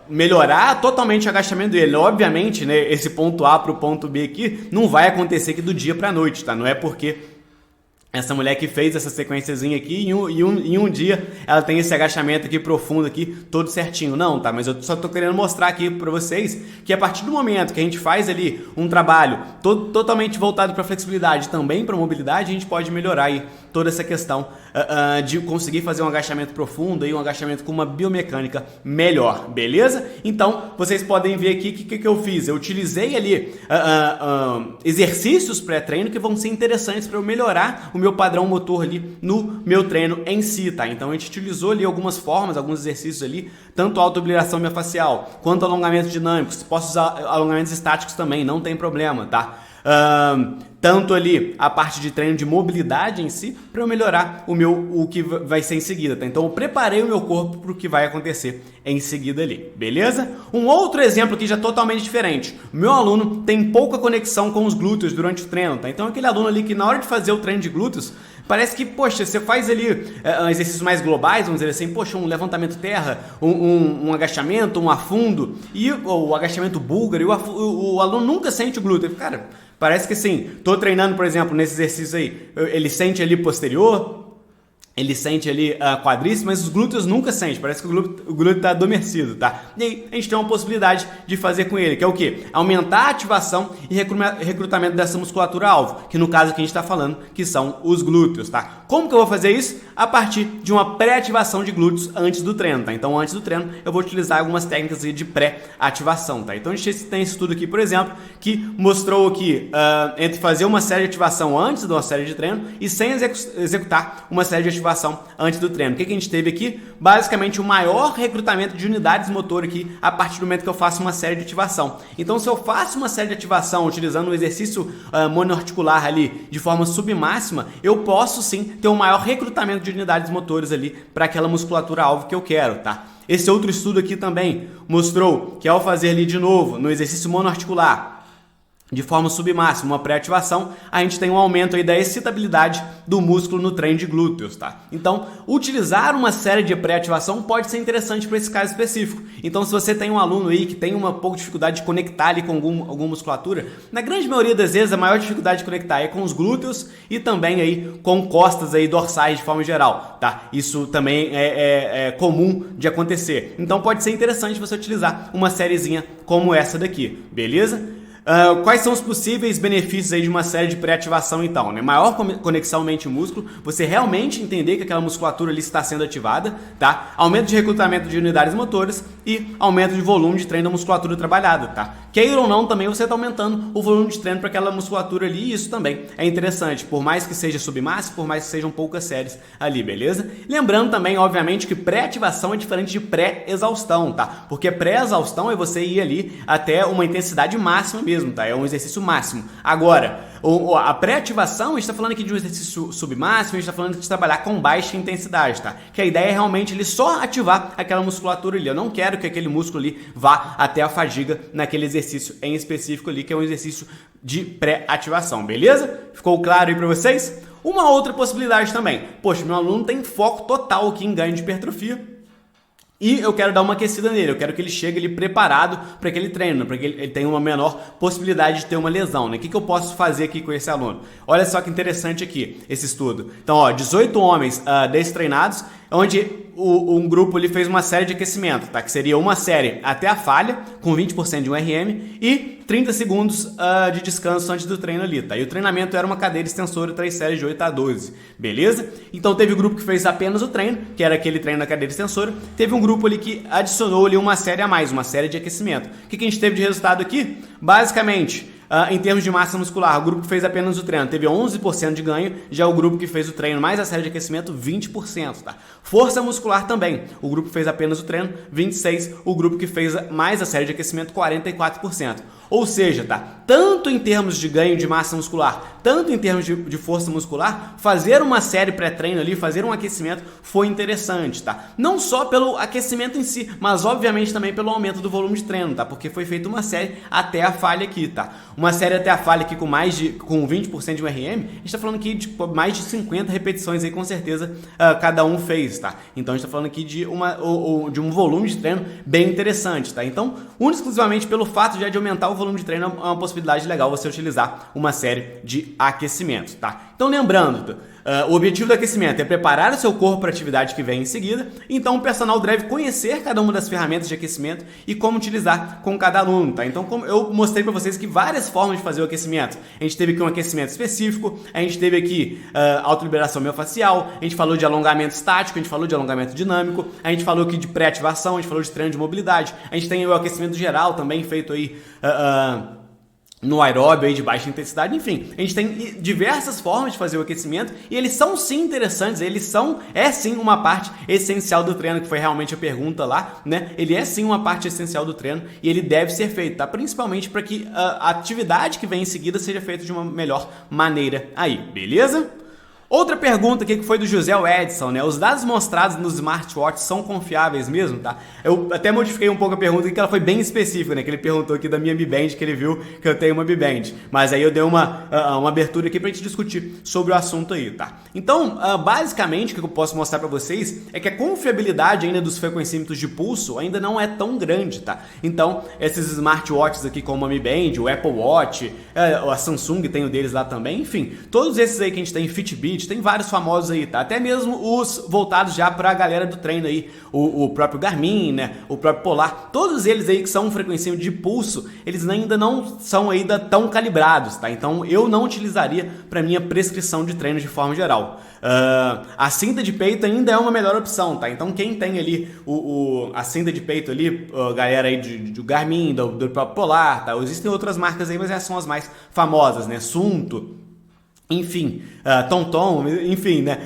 melhorar totalmente o agachamento dele. Obviamente, né, esse ponto A para o ponto B aqui não vai acontecer aqui do dia para a noite, tá? Não é porque essa mulher que fez essa sequenciazinha aqui, em um dia ela tem esse agachamento aqui profundo aqui, todo certinho. Não, tá? Mas eu só tô querendo mostrar aqui para vocês que a partir do momento que a gente faz ali um trabalho totalmente voltado para flexibilidade e também para mobilidade, a gente pode melhorar aí toda essa questão de conseguir fazer um agachamento profundo e um agachamento com uma biomecânica melhor, beleza? Então, vocês podem ver aqui o que eu fiz. Eu utilizei ali exercícios pré-treino que vão ser interessantes para eu melhorar o meu padrão motor ali no meu treino em si, tá? Então a gente utilizou ali algumas formas, alguns exercícios ali, tanto autoobligação miofascial quanto alongamentos dinâmicos. Posso usar alongamentos estáticos também, não tem problema, tá? Tanto ali a parte de treino de mobilidade em si, para eu melhorar o que vai ser em seguida, tá? Então eu preparei o meu corpo para o que vai acontecer em seguida ali, beleza? Um outro exemplo aqui já totalmente diferente. O meu aluno tem pouca conexão com os glúteos durante o treino, tá? Então aquele aluno ali que na hora de fazer o treino de glúteos, parece que, poxa, você faz ali exercícios mais globais, vamos dizer assim, poxa, um levantamento terra, um agachamento, um afundo, e o agachamento búlgaro, e o aluno nunca sente o glúteo. Cara, parece que assim, tô treinando, por exemplo, nesse exercício aí, ele sente ali posterior, ele sente ali quadríceps, mas os glúteos nunca sente, parece que o glúteo está adormecido, tá? E aí a gente tem uma possibilidade de fazer com ele, que é o quê? Aumentar a ativação e recrutamento dessa musculatura-alvo, que no caso aqui a gente está falando que são os glúteos, tá? Como que eu vou fazer isso? A partir de uma pré-ativação de glúteos antes do treino, tá? Então antes do treino eu vou utilizar algumas técnicas de pré-ativação, tá? Então a gente tem esse estudo aqui, por exemplo, que mostrou aqui entre fazer uma série de ativação antes de uma série de treino e sem executar uma série de ativação antes do treino. O que a gente teve aqui? Basicamente o maior recrutamento de unidades motor aqui a partir do momento que eu faço uma série de ativação. Então se eu faço uma série de ativação utilizando um exercício monoarticular ali de forma submáxima, eu posso sim ter um maior recrutamento de unidades motores ali para aquela musculatura alvo que eu quero, tá? Esse outro estudo aqui também mostrou que ao fazer ali de novo no exercício monoarticular de forma submáxima, uma pré-ativação, a gente tem um aumento aí da excitabilidade do músculo no treino de glúteos, tá? Então, utilizar uma série de pré-ativação pode ser interessante para esse caso específico. Então, se você tem um aluno aí que tem uma pouca dificuldade de conectar ali com alguma musculatura, na grande maioria das vezes a maior dificuldade de conectar é com os glúteos e também aí com costas aí dorsais de forma geral, tá? Isso também é comum de acontecer. Então, pode ser interessante você utilizar uma sériezinha como essa daqui, beleza? Quais são os possíveis benefícios aí de uma série de pré-ativação então, né? Maior conexão mente-músculo, você realmente entender que aquela musculatura ali está sendo ativada, tá? Aumento de recrutamento de unidades motoras e aumento de volume de treino da musculatura trabalhada, tá? Queira ou não, também você está aumentando o volume de treino para aquela musculatura ali e isso também é interessante, por mais que seja submáximo, por mais que sejam poucas séries ali, beleza? Lembrando também, obviamente, que pré-ativação é diferente de pré-exaustão, tá? Porque pré-exaustão é você ir ali até uma intensidade máxima mesmo, tá? É um exercício máximo. Agora, a pré-ativação, a gente está falando aqui de um exercício submáximo, a gente está falando de trabalhar com baixa intensidade, tá? Que a ideia é realmente ele só ativar aquela musculatura ali. Eu não quero que aquele músculo ali vá até a fadiga naquele exercício em específico ali, que é um exercício de pré-ativação, beleza? Ficou claro aí para vocês? Uma outra possibilidade também. Poxa, meu aluno tem foco total aqui em ganho de hipertrofia. E eu quero dar uma aquecida nele, eu quero que ele chegue ali preparado para aquele treino, para que ele tenha uma menor possibilidade de ter uma lesão, né? O que eu posso fazer aqui com esse aluno? Olha só que interessante aqui, esse estudo. Então, ó, 18 homens destreinados, onde um grupo ali fez uma série de aquecimento, tá? Que seria uma série até a falha, com 20% de um RM e 30 segundos de descanso antes do treino ali, tá? E o treinamento era uma cadeira extensora, 3 séries de 8 a 12, beleza? Então teve o grupo que fez apenas o treino, que era aquele treino da cadeira extensora, teve um grupo ali que adicionou ali uma série a mais, uma série de aquecimento. O que a gente teve de resultado aqui? Basicamente, em termos de massa muscular, o grupo que fez apenas o treino teve 11% de ganho, já o grupo que fez o treino mais a série de aquecimento, 20%, tá? Força muscular também, o grupo que fez apenas o treino, 26%, o grupo que fez mais a série de aquecimento, 44%. Ou seja, tá? Tanto em termos de ganho de massa muscular, tanto em termos de força muscular, fazer uma série pré-treino ali, fazer um aquecimento foi interessante, tá? Não só pelo aquecimento em si, mas obviamente também pelo aumento do volume de treino, tá? Porque foi feita uma série até a falha aqui, tá? Uma série até a falha aqui com 20% de um RM, a gente tá falando aqui de mais de 50 repetições aí, com certeza, cada um fez, tá? Então a gente tá falando aqui de um volume de treino bem interessante, tá? Então, exclusivamente pelo fato de aumentar o volume de treino é uma possibilidade legal você utilizar uma série de aquecimento, tá? Então lembrando, o objetivo do aquecimento é preparar o seu corpo para a atividade que vem em seguida, então o personal deve conhecer cada uma das ferramentas de aquecimento e como utilizar com cada aluno, tá? Então, como eu mostrei para vocês que várias formas de fazer o aquecimento. A gente teve aqui um aquecimento específico, a gente teve aqui autoliberação miofascial, a gente falou de alongamento estático, a gente falou de alongamento dinâmico, a gente falou aqui de pré-ativação, a gente falou de treino de mobilidade, a gente tem o aquecimento geral também feito aí no aeróbio aí de baixa intensidade, enfim, a gente tem diversas formas de fazer o aquecimento e eles são sim interessantes, é sim uma parte essencial do treino, que foi realmente a pergunta lá, né? Ele é sim uma parte essencial do treino e ele deve ser feito, tá? Principalmente para que a atividade que vem em seguida seja feita de uma melhor maneira aí, beleza? Outra pergunta aqui que foi do José Edson, né? Os dados mostrados nos smartwatches são confiáveis mesmo, tá? Eu até modifiquei um pouco a pergunta, que ela foi bem específica, né? Que ele perguntou aqui da minha Mi Band, que ele viu que eu tenho uma Mi Band. Mas aí eu dei uma abertura aqui pra gente discutir sobre o assunto aí, tá? Então, basicamente, o que eu posso mostrar pra vocês é que a confiabilidade ainda dos frequencímetros de pulso ainda não é tão grande, tá? Então, esses smartwatches aqui como a Mi Band, o Apple Watch, a Samsung tem o deles lá também, enfim, todos esses aí que a gente tem, Fitbit, Fit, tem vários famosos aí, tá? Até mesmo os voltados já pra galera do treino aí, o próprio Garmin, né? O próprio Polar, todos eles aí que são um frequencímetro de pulso, eles ainda não são ainda tão calibrados, tá? Então eu não utilizaria para minha prescrição de treino de forma geral. A cinta de peito ainda é uma melhor opção, tá? Então quem tem ali a cinta de peito ali, galera aí do Garmin, do próprio Polar, tá? Existem outras marcas aí, mas essas são as mais famosas, né? Suunto, enfim, TomTom, enfim, né?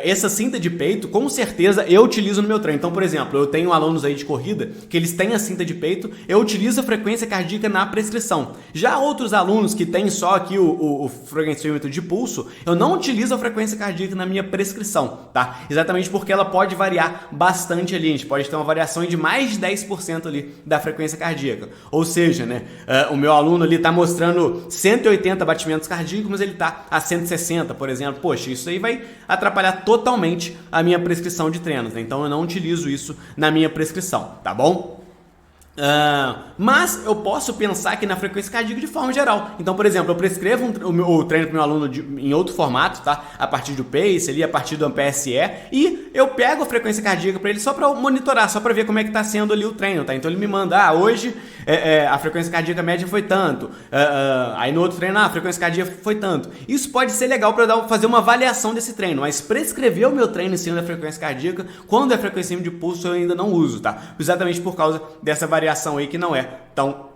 Essa cinta de peito, com certeza eu utilizo no meu treino. Então, por exemplo, eu tenho alunos aí de corrida que eles têm a cinta de peito, eu utilizo a frequência cardíaca na prescrição. Já outros alunos que têm só aqui o frequencímetro de pulso, eu não utilizo a frequência cardíaca na minha prescrição, tá? Exatamente porque ela pode variar bastante ali, a gente pode ter uma variação de mais de 10% ali da frequência cardíaca. Ou seja, né? O meu aluno ali tá mostrando 180 batimentos cardíacos, mas ele está a 160, por exemplo. Poxa, isso aí vai atrapalhar totalmente a minha prescrição de treinos, né? Então eu não utilizo isso na minha prescrição, tá bom? Mas eu posso pensar aqui na frequência cardíaca de forma geral. Então, por exemplo, eu prescrevo o treino para o meu aluno em outro formato, tá? A partir do pace, ali, a partir do PSE, e eu pego a frequência cardíaca para ele só para monitorar, só para ver como é que está sendo ali o treino, tá? Então ele me manda, hoje a frequência cardíaca média foi tanto, aí no outro treino a frequência cardíaca foi tanto. Isso pode ser legal para fazer uma avaliação desse treino, mas prescrever o meu treino em cima da frequência cardíaca, quando é frequência de pulso, eu ainda não uso, tá? Exatamente por causa dessa variação aí que não é tão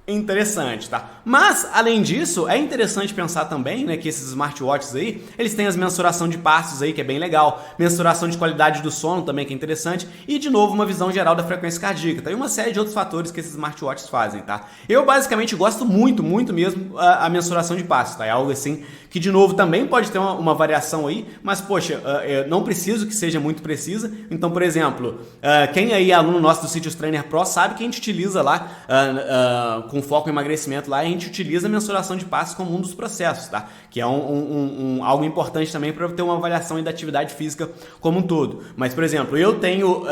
interessante, tá? Mas, além disso, é interessante pensar também, né, que esses smartwatches aí, eles têm as mensuração de passos aí, que é bem legal, mensuração de qualidade do sono também, que é interessante, e, de novo, uma visão geral da frequência cardíaca, tá? E uma série de outros fatores que esses smartwatches fazem, tá? Eu, basicamente, gosto muito mesmo a mensuração de passos, tá? É algo assim que, de novo, também pode ter uma variação aí, mas, poxa, eu não preciso que seja muito precisa. Então, por exemplo, quem aí é aluno nosso do Citius Trainer Pro sabe que a gente utiliza lá, com foco em emagrecimento lá, a gente utiliza a mensuração de passos como um dos processos, tá? Que é algo importante também para ter uma avaliação da atividade física como um todo. Mas, por exemplo, eu tenho,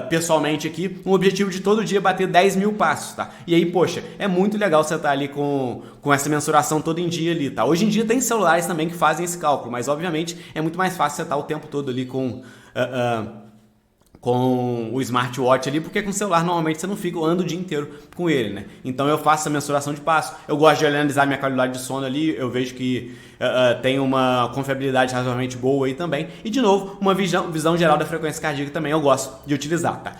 pessoalmente aqui, um objetivo de todo dia bater 10 mil passos, tá? E aí, poxa, é muito legal você estar ali com essa mensuração todo em dia ali, tá? Hoje em dia tem celulares também que fazem esse cálculo, mas obviamente é muito mais fácil você estar o tempo todo ali com o smartwatch ali, porque com o celular normalmente você não fica, anda o dia inteiro com ele, né? Então eu faço a mensuração de passo, eu gosto de analisar minha qualidade de sono ali, eu vejo que tem uma confiabilidade razoavelmente boa aí também, e de novo, uma visão geral da frequência cardíaca também eu gosto de utilizar, tá?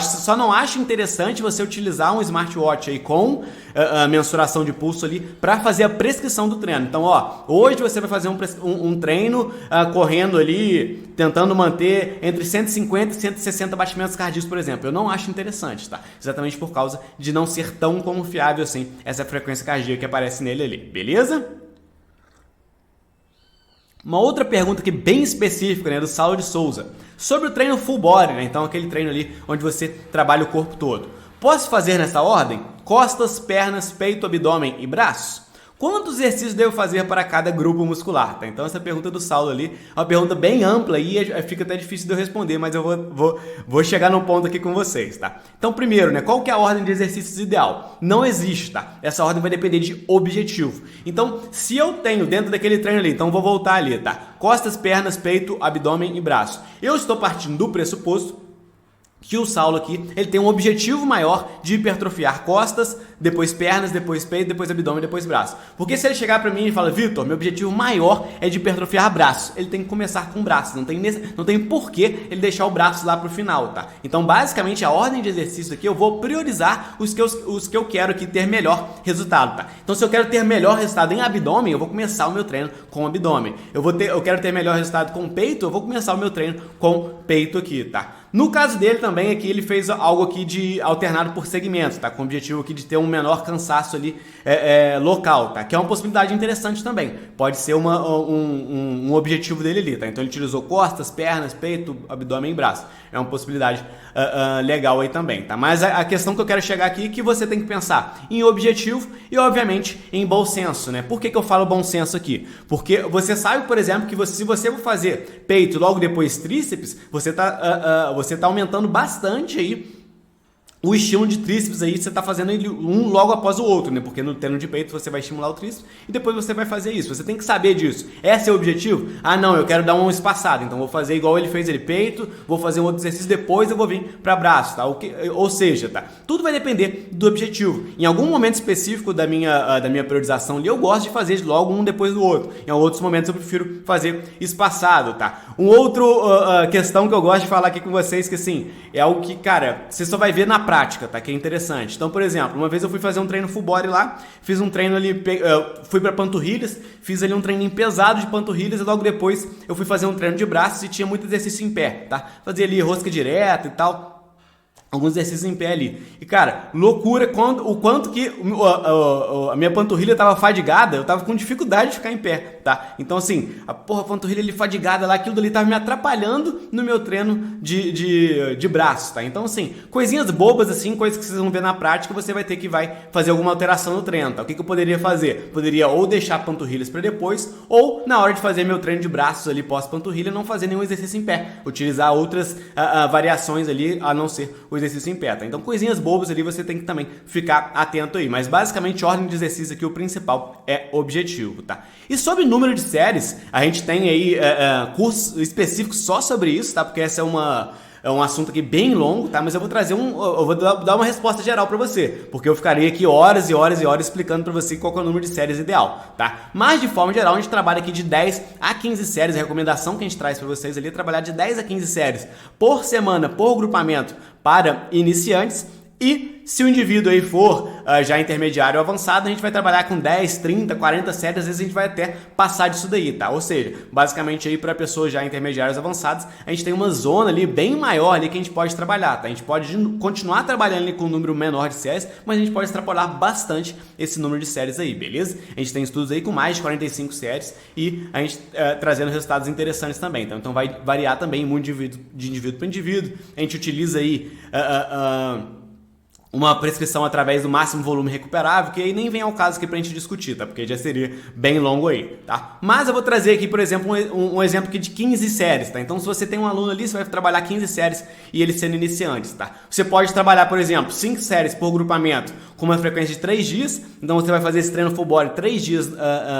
Só não acho interessante você utilizar um smartwatch aí com a mensuração de pulso ali para fazer a prescrição do treino. Então, hoje você vai fazer um treino correndo ali, tentando manter entre 150 e 160 batimentos cardíacos, por exemplo. Eu não acho interessante, tá? Exatamente por causa de não ser tão confiável assim essa frequência cardíaca que aparece nele ali, beleza? Uma outra pergunta aqui bem específica, né, do Saulo de Souza, sobre o treino full body, né? Então aquele treino ali onde você trabalha o corpo todo. Posso fazer nessa ordem? Costas, pernas, peito, abdômen e braços? Quantos exercícios devo fazer para cada grupo muscular? Tá? Então essa pergunta do Saulo ali é uma pergunta bem ampla e fica até difícil de eu responder, mas eu vou chegar no ponto aqui com vocês, tá? Então primeiro, né, qual que é a ordem de exercícios ideal? Não existe, tá? Essa ordem vai depender de objetivo. Então, se eu tenho dentro daquele treino ali, então vou voltar ali, tá? Costas, pernas, peito, abdômen e braço. Eu estou partindo do pressuposto que o Saulo aqui, ele tem um objetivo maior de hipertrofiar costas, depois pernas, depois peito, depois abdômen, depois braço. Porque se ele chegar pra mim e falar, Vitor, meu objetivo maior é de hipertrofiar braços, ele tem que começar com braços, não tem porquê ele deixar o braço lá pro final, tá? Então, basicamente, a ordem de exercício aqui, eu vou priorizar os que eu quero aqui ter melhor resultado, tá? Então, se eu quero ter melhor resultado em abdômen, eu vou começar o meu treino com abdômen. Eu quero ter melhor resultado com peito, eu vou começar o meu treino com peito aqui, tá? No caso dele também aqui, ele fez algo aqui de alternado por segmentos, tá? Com o objetivo aqui de ter um menor cansaço ali local, tá? Que é uma possibilidade interessante também. Pode ser um objetivo dele ali, tá? Então ele utilizou costas, pernas, peito, abdômen e braço. É uma possibilidade legal aí também, tá? Mas a questão que eu quero chegar aqui é que você tem que pensar em objetivo e, obviamente, em bom senso, né? Por que eu falo bom senso aqui? Porque você sabe, por exemplo, que se você for fazer peito logo depois tríceps, você tá aumentando bastante aí o estímulo de tríceps aí, você tá fazendo ele um logo após o outro, né? Porque no treino de peito você vai estimular o tríceps e depois você vai fazer isso. Você tem que saber disso. Esse é o objetivo? Ah, não, eu quero dar um espaçado, então vou fazer igual ele fez, ele peito, vou fazer um outro exercício, depois eu vou vir para braço, tá? Ou seja, tá? Tudo vai depender do objetivo. Em algum momento específico da minha periodização ali, eu gosto de fazer logo um depois do outro. Em outros momentos eu prefiro fazer espaçado, tá? Um outro questão que eu gosto de falar aqui com vocês, que assim, é algo que, cara, você só vai ver na prática, tá? Que é interessante. Então, por exemplo, uma vez eu fui fazer um treino full body lá, fiz um treino ali, fui para panturrilhas, fiz ali um treininho pesado de panturrilhas e logo depois eu fui fazer um treino de braços e tinha muito exercício em pé, tá? Fazia ali rosca direta e tal. Alguns exercícios em pé ali. E, cara, loucura o quanto que a minha panturrilha tava fadigada, eu tava com dificuldade de ficar em pé, tá? Então, assim, a panturrilha ali fadigada lá, aquilo dali tava me atrapalhando no meu treino de braço, tá? Então, assim, coisinhas bobas, assim, coisas que vocês vão ver na prática, você vai ter que fazer alguma alteração no treino, tá? O que eu poderia fazer? Poderia ou deixar panturrilhas para depois, ou na hora de fazer meu treino de braços ali pós-panturrilha, não fazer nenhum exercício em pé. Utilizar outras variações ali, a não ser o exercício em pé, tá? Então, coisinhas bobas ali você tem que também ficar atento aí. Mas, basicamente, ordem de exercício aqui, o principal é objetivo, tá? E sobre número de séries, a gente tem aí cursos específicos só sobre isso, tá? Porque essa é um assunto aqui bem longo, tá? Mas eu vou trazer eu vou dar uma resposta geral para você, porque eu ficaria aqui horas e horas e horas explicando para você qual é o número de séries ideal, tá? Mas de forma geral, a gente trabalha aqui de 10 a 15 séries, a recomendação que a gente traz para vocês ali é trabalhar de 10 a 15 séries por semana, por grupamento para iniciantes. E se o indivíduo aí for já intermediário ou avançado, a gente vai trabalhar com 10, 30, 40 séries, às vezes a gente vai até passar disso daí, tá? Ou seja, basicamente aí para pessoas já intermediárias avançadas, a gente tem uma zona ali bem maior ali que a gente pode trabalhar, tá? A gente pode continuar trabalhando ali com um número menor de séries, mas a gente pode extrapolar bastante esse número de séries aí, beleza? A gente tem estudos aí com mais de 45 séries e a gente trazendo resultados interessantes também, tá? Então vai variar também muito de indivíduo para indivíduo. A gente utiliza aí uma prescrição através do máximo volume recuperável, que aí nem vem ao caso aqui pra gente discutir, tá? Porque já seria bem longo aí, tá? Mas eu vou trazer aqui, por exemplo, um exemplo aqui de 15 séries, tá? Então, se você tem um aluno ali, você vai trabalhar 15 séries e ele sendo iniciante, tá? Você pode trabalhar, por exemplo, 5 séries por grupamento com uma frequência de 3 dias, então você vai fazer esse treino full body 3 dias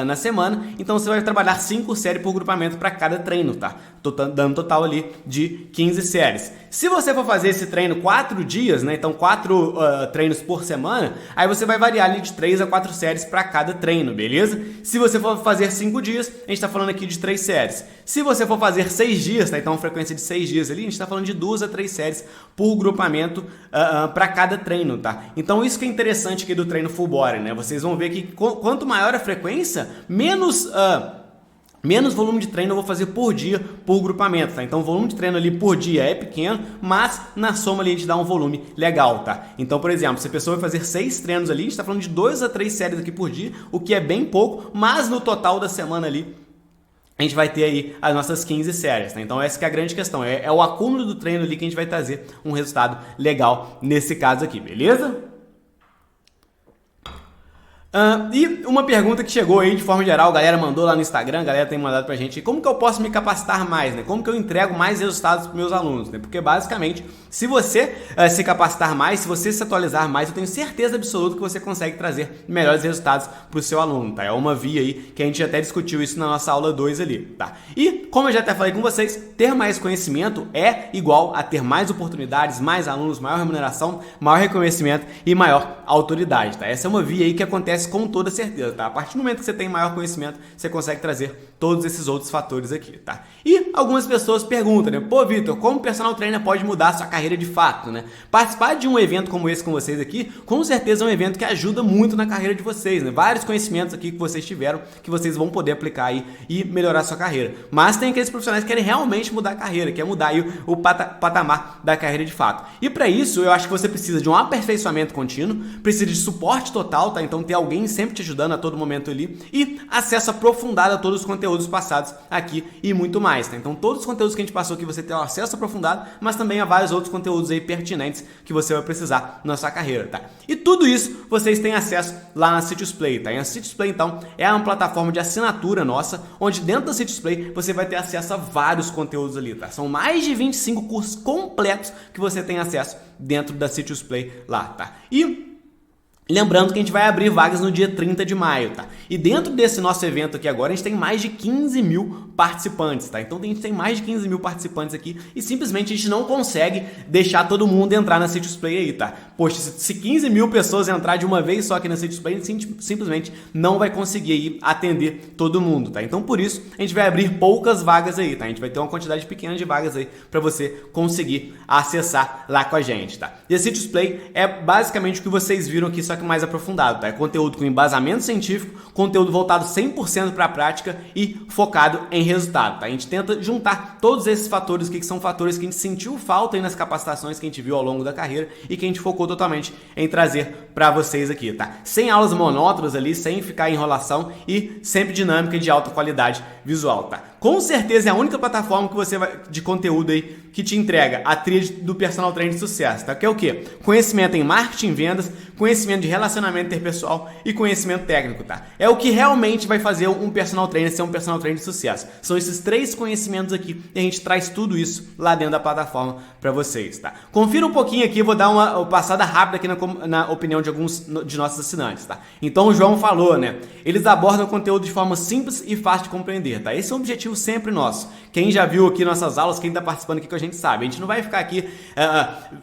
na semana, então você vai trabalhar 5 séries por grupamento para cada treino, tá? Tô dando total ali de 15 séries. Se você for fazer esse treino 4 dias, né? Então 4 treinos por semana, aí você vai variar ali de 3 a 4 séries para cada treino, beleza? Se você for fazer 5 dias, a gente está falando aqui de 3 séries. Se você for fazer 6 dias, tá? Então uma frequência de 6 dias ali, a gente está falando de 2 a 3 séries por grupamento para cada treino, tá? Então isso que é interessante aqui do treino full body, né? Vocês vão ver que quanto maior a frequência, menos volume de treino eu vou fazer por dia, por grupamento, tá? Então o volume de treino ali por dia é pequeno, mas na soma ali a gente dá um volume legal, tá? Então, por exemplo, se a pessoa vai fazer 6 treinos ali, a gente tá falando de 2 a 3 séries aqui por dia, o que é bem pouco, mas no total da semana ali, a gente vai ter aí as nossas 15 séries, tá? Então essa que é a grande questão, é o acúmulo do treino ali que a gente vai trazer um resultado legal nesse caso aqui, beleza? E uma pergunta que chegou aí de forma geral, a galera mandou lá no Instagram, a galera tem mandado pra gente, como que eu posso me capacitar mais, né? Como que eu entrego mais resultados pros meus alunos, né? Porque basicamente, se você se capacitar mais, se você se atualizar mais, eu tenho certeza absoluta que você consegue trazer melhores resultados pro seu aluno, tá? É uma via aí que a gente até discutiu isso na nossa aula 2 ali, tá? E, como eu já até falei com vocês, ter mais conhecimento é igual a ter mais oportunidades, mais alunos, maior remuneração, maior reconhecimento e maior autoridade, tá? Essa é uma via aí que acontece com toda certeza, tá? A partir do momento que você tem maior conhecimento, você consegue trazer todos esses outros fatores aqui, tá? E algumas pessoas perguntam, né? Pô, Vitor, como o personal trainer pode mudar a sua carreira de fato, né? Participar de um evento como esse com vocês aqui, com certeza é um evento que ajuda muito na carreira de vocês, né? Vários conhecimentos aqui que vocês tiveram, que vocês vão poder aplicar aí e melhorar a sua carreira. Mas tem aqueles profissionais que querem realmente mudar a carreira, quer mudar aí o patamar da carreira de fato. E para isso, eu acho que você precisa de um aperfeiçoamento contínuo, precisa de suporte total, tá? Então ter alguém alguém sempre te ajudando a todo momento ali, e acesso aprofundado a todos os conteúdos passados aqui e muito mais, tá? Então todos os conteúdos que a gente passou aqui você tem um acesso aprofundado, mas também a vários outros conteúdos aí pertinentes que você vai precisar na sua carreira, tá? E tudo isso vocês têm acesso lá na Citius Play, tá? E a Citius Play então é uma plataforma de assinatura nossa, onde dentro da Citius Play você vai ter acesso a vários conteúdos ali, tá? São mais de 25 cursos completos que você tem acesso dentro da Citius Play lá, tá? E lembrando que a gente vai abrir vagas no dia 30 de maio, tá? E dentro desse nosso evento aqui agora, a gente tem mais de 15 mil participantes, tá? Então a gente tem mais de 15 mil participantes aqui e simplesmente a gente não consegue deixar todo mundo entrar na Citius Play aí, tá? Poxa, se 15 mil pessoas entrar de uma vez só aqui na Citius Play, a gente simplesmente não vai conseguir aí atender todo mundo, tá? Então por isso, a gente vai abrir poucas vagas aí, tá? A gente vai ter uma quantidade pequena de vagas aí para você conseguir acessar lá com a gente, tá? E a Citius Play é basicamente o que vocês viram aqui, só que mais aprofundado, tá? É conteúdo com embasamento científico, conteúdo voltado 100% para a prática e focado em resultado, tá? A gente tenta juntar todos esses fatores aqui, que são fatores que a gente sentiu falta aí nas capacitações que a gente viu ao longo da carreira e que a gente focou totalmente em trazer para vocês aqui, tá? Sem aulas monótonas ali, sem ficar em enrolação e sempre dinâmica e de alta qualidade visual, tá? Com certeza é a única plataforma que você vai de conteúdo aí que te entrega a tríade do personal trainer de sucesso, tá? Que é o quê? Conhecimento em marketing, vendas, conhecimento de relacionamento interpessoal e conhecimento técnico, tá? É o que realmente vai fazer um personal trainer ser um personal trainer de sucesso. São esses 3 conhecimentos aqui e a gente traz tudo isso lá dentro da plataforma para vocês, tá? Confira um pouquinho aqui, vou dar uma passada rápida aqui na opinião de alguns de nossos assinantes, tá? Então o João falou, né? Eles abordam o conteúdo de forma simples e fácil de compreender, tá? Esse é um objetivo sempre nosso. Quem já viu aqui nossas aulas, quem tá participando aqui com a gente sabe. A gente não vai ficar aqui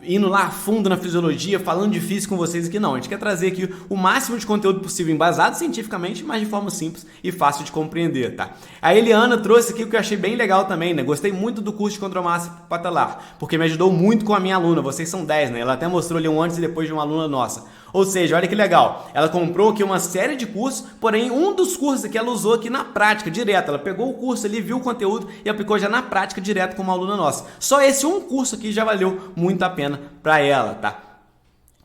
indo lá a fundo na fisiologia, falando difícil com vocês aqui, não. A gente quer trazer aqui o máximo de conteúdo possível embasado cientificamente, mas de forma simples e fácil de compreender, tá? A Eliana trouxe aqui o que eu achei bem legal também, né? Gostei muito do curso de controle massa patelar, porque me ajudou muito com a minha aluna. Vocês são 10, né? Ela até mostrou ali um antes e depois de uma aluna nossa. Ou seja, olha que legal, ela comprou aqui uma série de cursos, porém um dos cursos que ela usou aqui na prática, direto. Ela pegou o curso ali, viu o conteúdo e aplicou já na prática direto com uma aluna nossa. Só esse um curso aqui já valeu muito a pena para ela, tá?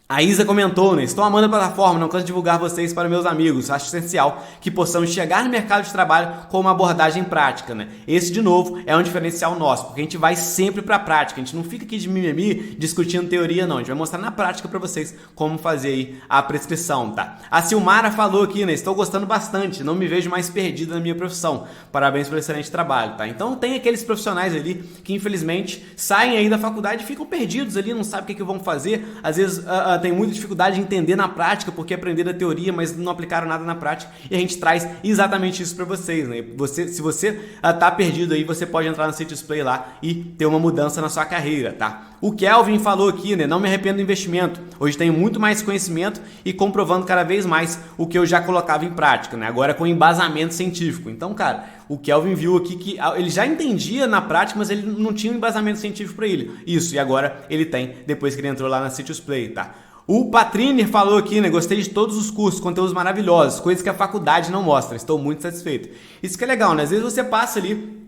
A Isa comentou, né? Estou amando a plataforma, não canso de divulgar vocês para meus amigos. Acho essencial que possamos chegar no mercado de trabalho com uma abordagem prática, né? Esse, de novo, é um diferencial nosso, porque a gente vai sempre para a prática. A gente não fica aqui de mimimi discutindo teoria, não. A gente vai mostrar na prática para vocês como fazer aí a prescrição, tá? A Silmara falou aqui, né? Estou gostando bastante, não me vejo mais perdida na minha profissão. Parabéns pelo excelente trabalho, tá? Então tem aqueles profissionais ali que, infelizmente, saem aí da faculdade e ficam perdidos ali, não sabem o que vão fazer. Às vezes tem muita dificuldade de entender na prática, porque aprenderam a teoria, mas não aplicaram nada na prática, e a gente traz exatamente isso para vocês, né? Se você tá perdido aí, você pode entrar no Citius Play lá e ter uma mudança na sua carreira, tá? O Kelvin falou aqui, né? Não me arrependo do investimento. Hoje tenho muito mais conhecimento e comprovando cada vez mais o que eu já colocava em prática, né? Agora com embasamento científico. Então, cara, o Kelvin viu aqui que ele já entendia na prática, mas ele não tinha um embasamento científico para ele. Isso, e agora ele tem, depois que ele entrou lá na Citius Play, tá? O Patriner falou aqui, né? Gostei de todos os cursos, conteúdos maravilhosos, coisas que a faculdade não mostra. Estou muito satisfeito. Isso que é legal, né? Às vezes você passa ali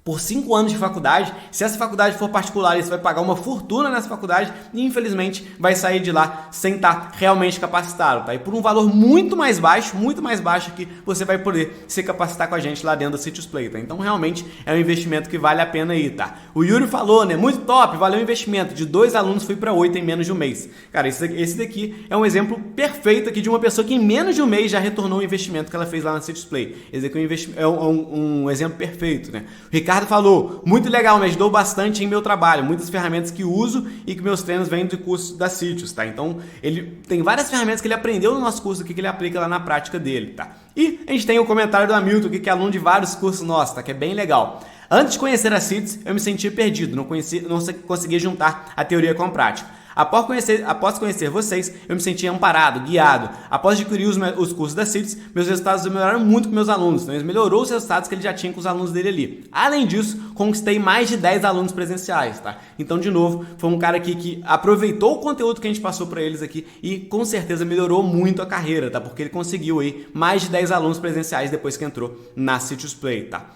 por 5 anos de faculdade, se essa faculdade for particular, você vai pagar uma fortuna nessa faculdade e infelizmente vai sair de lá sem estar realmente capacitado, tá? E por um valor muito mais baixo que você vai poder se capacitar com a gente lá dentro do Citius Play, tá? Então realmente é um investimento que vale a pena aí, tá? O Yuri falou, né? Muito top, valeu o investimento. De 2 alunos fui para 8 em menos de um mês. Cara, esse daqui é um exemplo perfeito aqui de uma pessoa que em menos de um mês já retornou o investimento que ela fez lá na Citius Play. Esse aqui é um exemplo perfeito, né? O Ricardo falou, muito legal, me ajudou bastante em meu trabalho, muitas ferramentas que uso e que meus treinos vêm do curso da Citius, tá? Então, ele tem várias ferramentas que ele aprendeu no nosso curso aqui que ele aplica lá na prática dele, tá? E a gente tem o comentário do Hamilton aqui, que é aluno de vários cursos nossos, tá? Que é bem legal. Antes de conhecer a Citius, eu me sentia perdido, não conseguia juntar a teoria com a prática. Após conhecer vocês, eu me senti amparado, guiado. Após adquirir os cursos da Citius, meus resultados melhoraram muito com meus alunos. Então, ele melhorou os resultados que ele já tinha com os alunos dele ali. Além disso, conquistei mais de 10 alunos presenciais, tá? Então, de novo, foi um cara aqui que aproveitou o conteúdo que a gente passou para eles aqui e, com certeza, melhorou muito a carreira, tá? Porque ele conseguiu aí mais de 10 alunos presenciais depois que entrou na Citius Play, tá?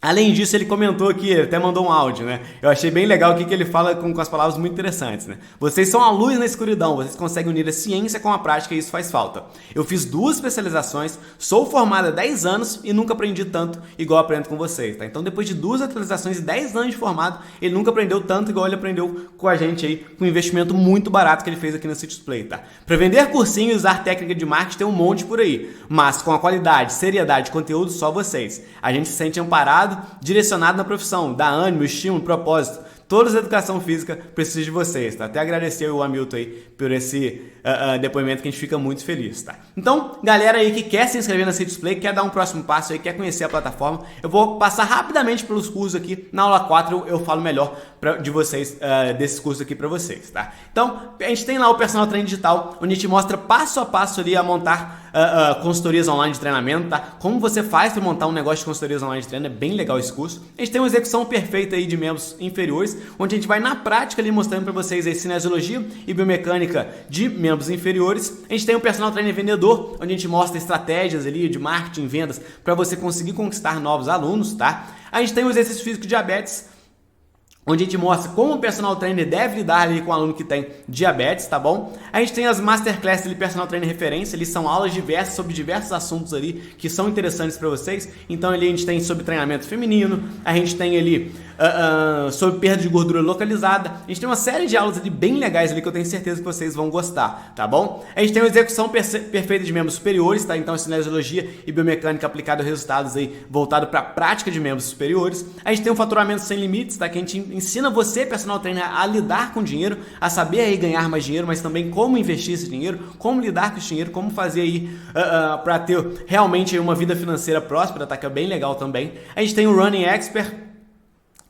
Além disso, ele comentou aqui, ele até mandou um áudio, né? Eu achei bem legal aqui que ele fala com as palavras muito interessantes, né? Vocês são a luz na escuridão, vocês conseguem unir a ciência com a prática e isso faz falta. Eu fiz 2 especializações, sou formado há 10 anos e nunca aprendi tanto igual aprendo com vocês, tá? Então, depois de 2 atualizações e 10 anos de formado, ele nunca aprendeu tanto igual ele aprendeu com a gente aí, com um investimento muito barato que ele fez aqui na CityDisplay, tá? Para vender cursinho e usar técnica de marketing tem um monte por aí, mas com a qualidade, seriedade de conteúdo, só vocês. A gente se sente amparado, direcionado na profissão, dá ânimo, estímulo, propósito. Todos da educação física precisam de vocês, tá? Até agradecer o Hamilton aí por esse depoimento que a gente fica muito feliz, tá? Então, galera aí que quer se inscrever na CityDisplay, quer dar um próximo passo aí, quer conhecer a plataforma, eu vou passar rapidamente pelos cursos aqui. Na aula 4 eu falo melhor de vocês, desses cursos aqui para vocês, tá? Então, a gente tem lá o Personal Training Digital, onde a gente mostra passo a passo ali a montar consultorias online de treinamento, tá? Como você faz para montar um negócio de consultorias online de treinamento, é bem legal esse curso. A gente tem uma execução perfeita aí de membros inferiores, onde a gente vai na prática ali mostrando para vocês a cinesiologia e biomecânica de membros inferiores. A gente tem o Personal Trainer Vendedor, onde a gente mostra estratégias ali de marketing, vendas, para você conseguir conquistar novos alunos, tá? A gente tem o exercício físico de diabetes, onde a gente mostra como o personal trainer deve lidar ali com um aluno que tem diabetes, tá bom? A gente tem as masterclasses ali, personal trainer referência, ali são aulas diversas sobre diversos assuntos ali que são interessantes para vocês. Então ali a gente tem sobre treinamento feminino, a gente tem ali sobre perda de gordura localizada, a gente tem uma série de aulas ali bem legais ali que eu tenho certeza que vocês vão gostar, tá bom? A gente tem uma execução perfeita de membros superiores, tá? Então cinesiologia e biomecânica aplicado a resultados aí voltado para a prática de membros superiores. A gente tem um faturamento sem limites, tá? Que a gente ensina você, personal trainer, a lidar com dinheiro, a saber aí ganhar mais dinheiro, mas também como investir esse dinheiro, como lidar com esse dinheiro, como fazer aí para ter realmente uma vida financeira próspera, tá? Que é bem legal também. A gente tem o Running Expert,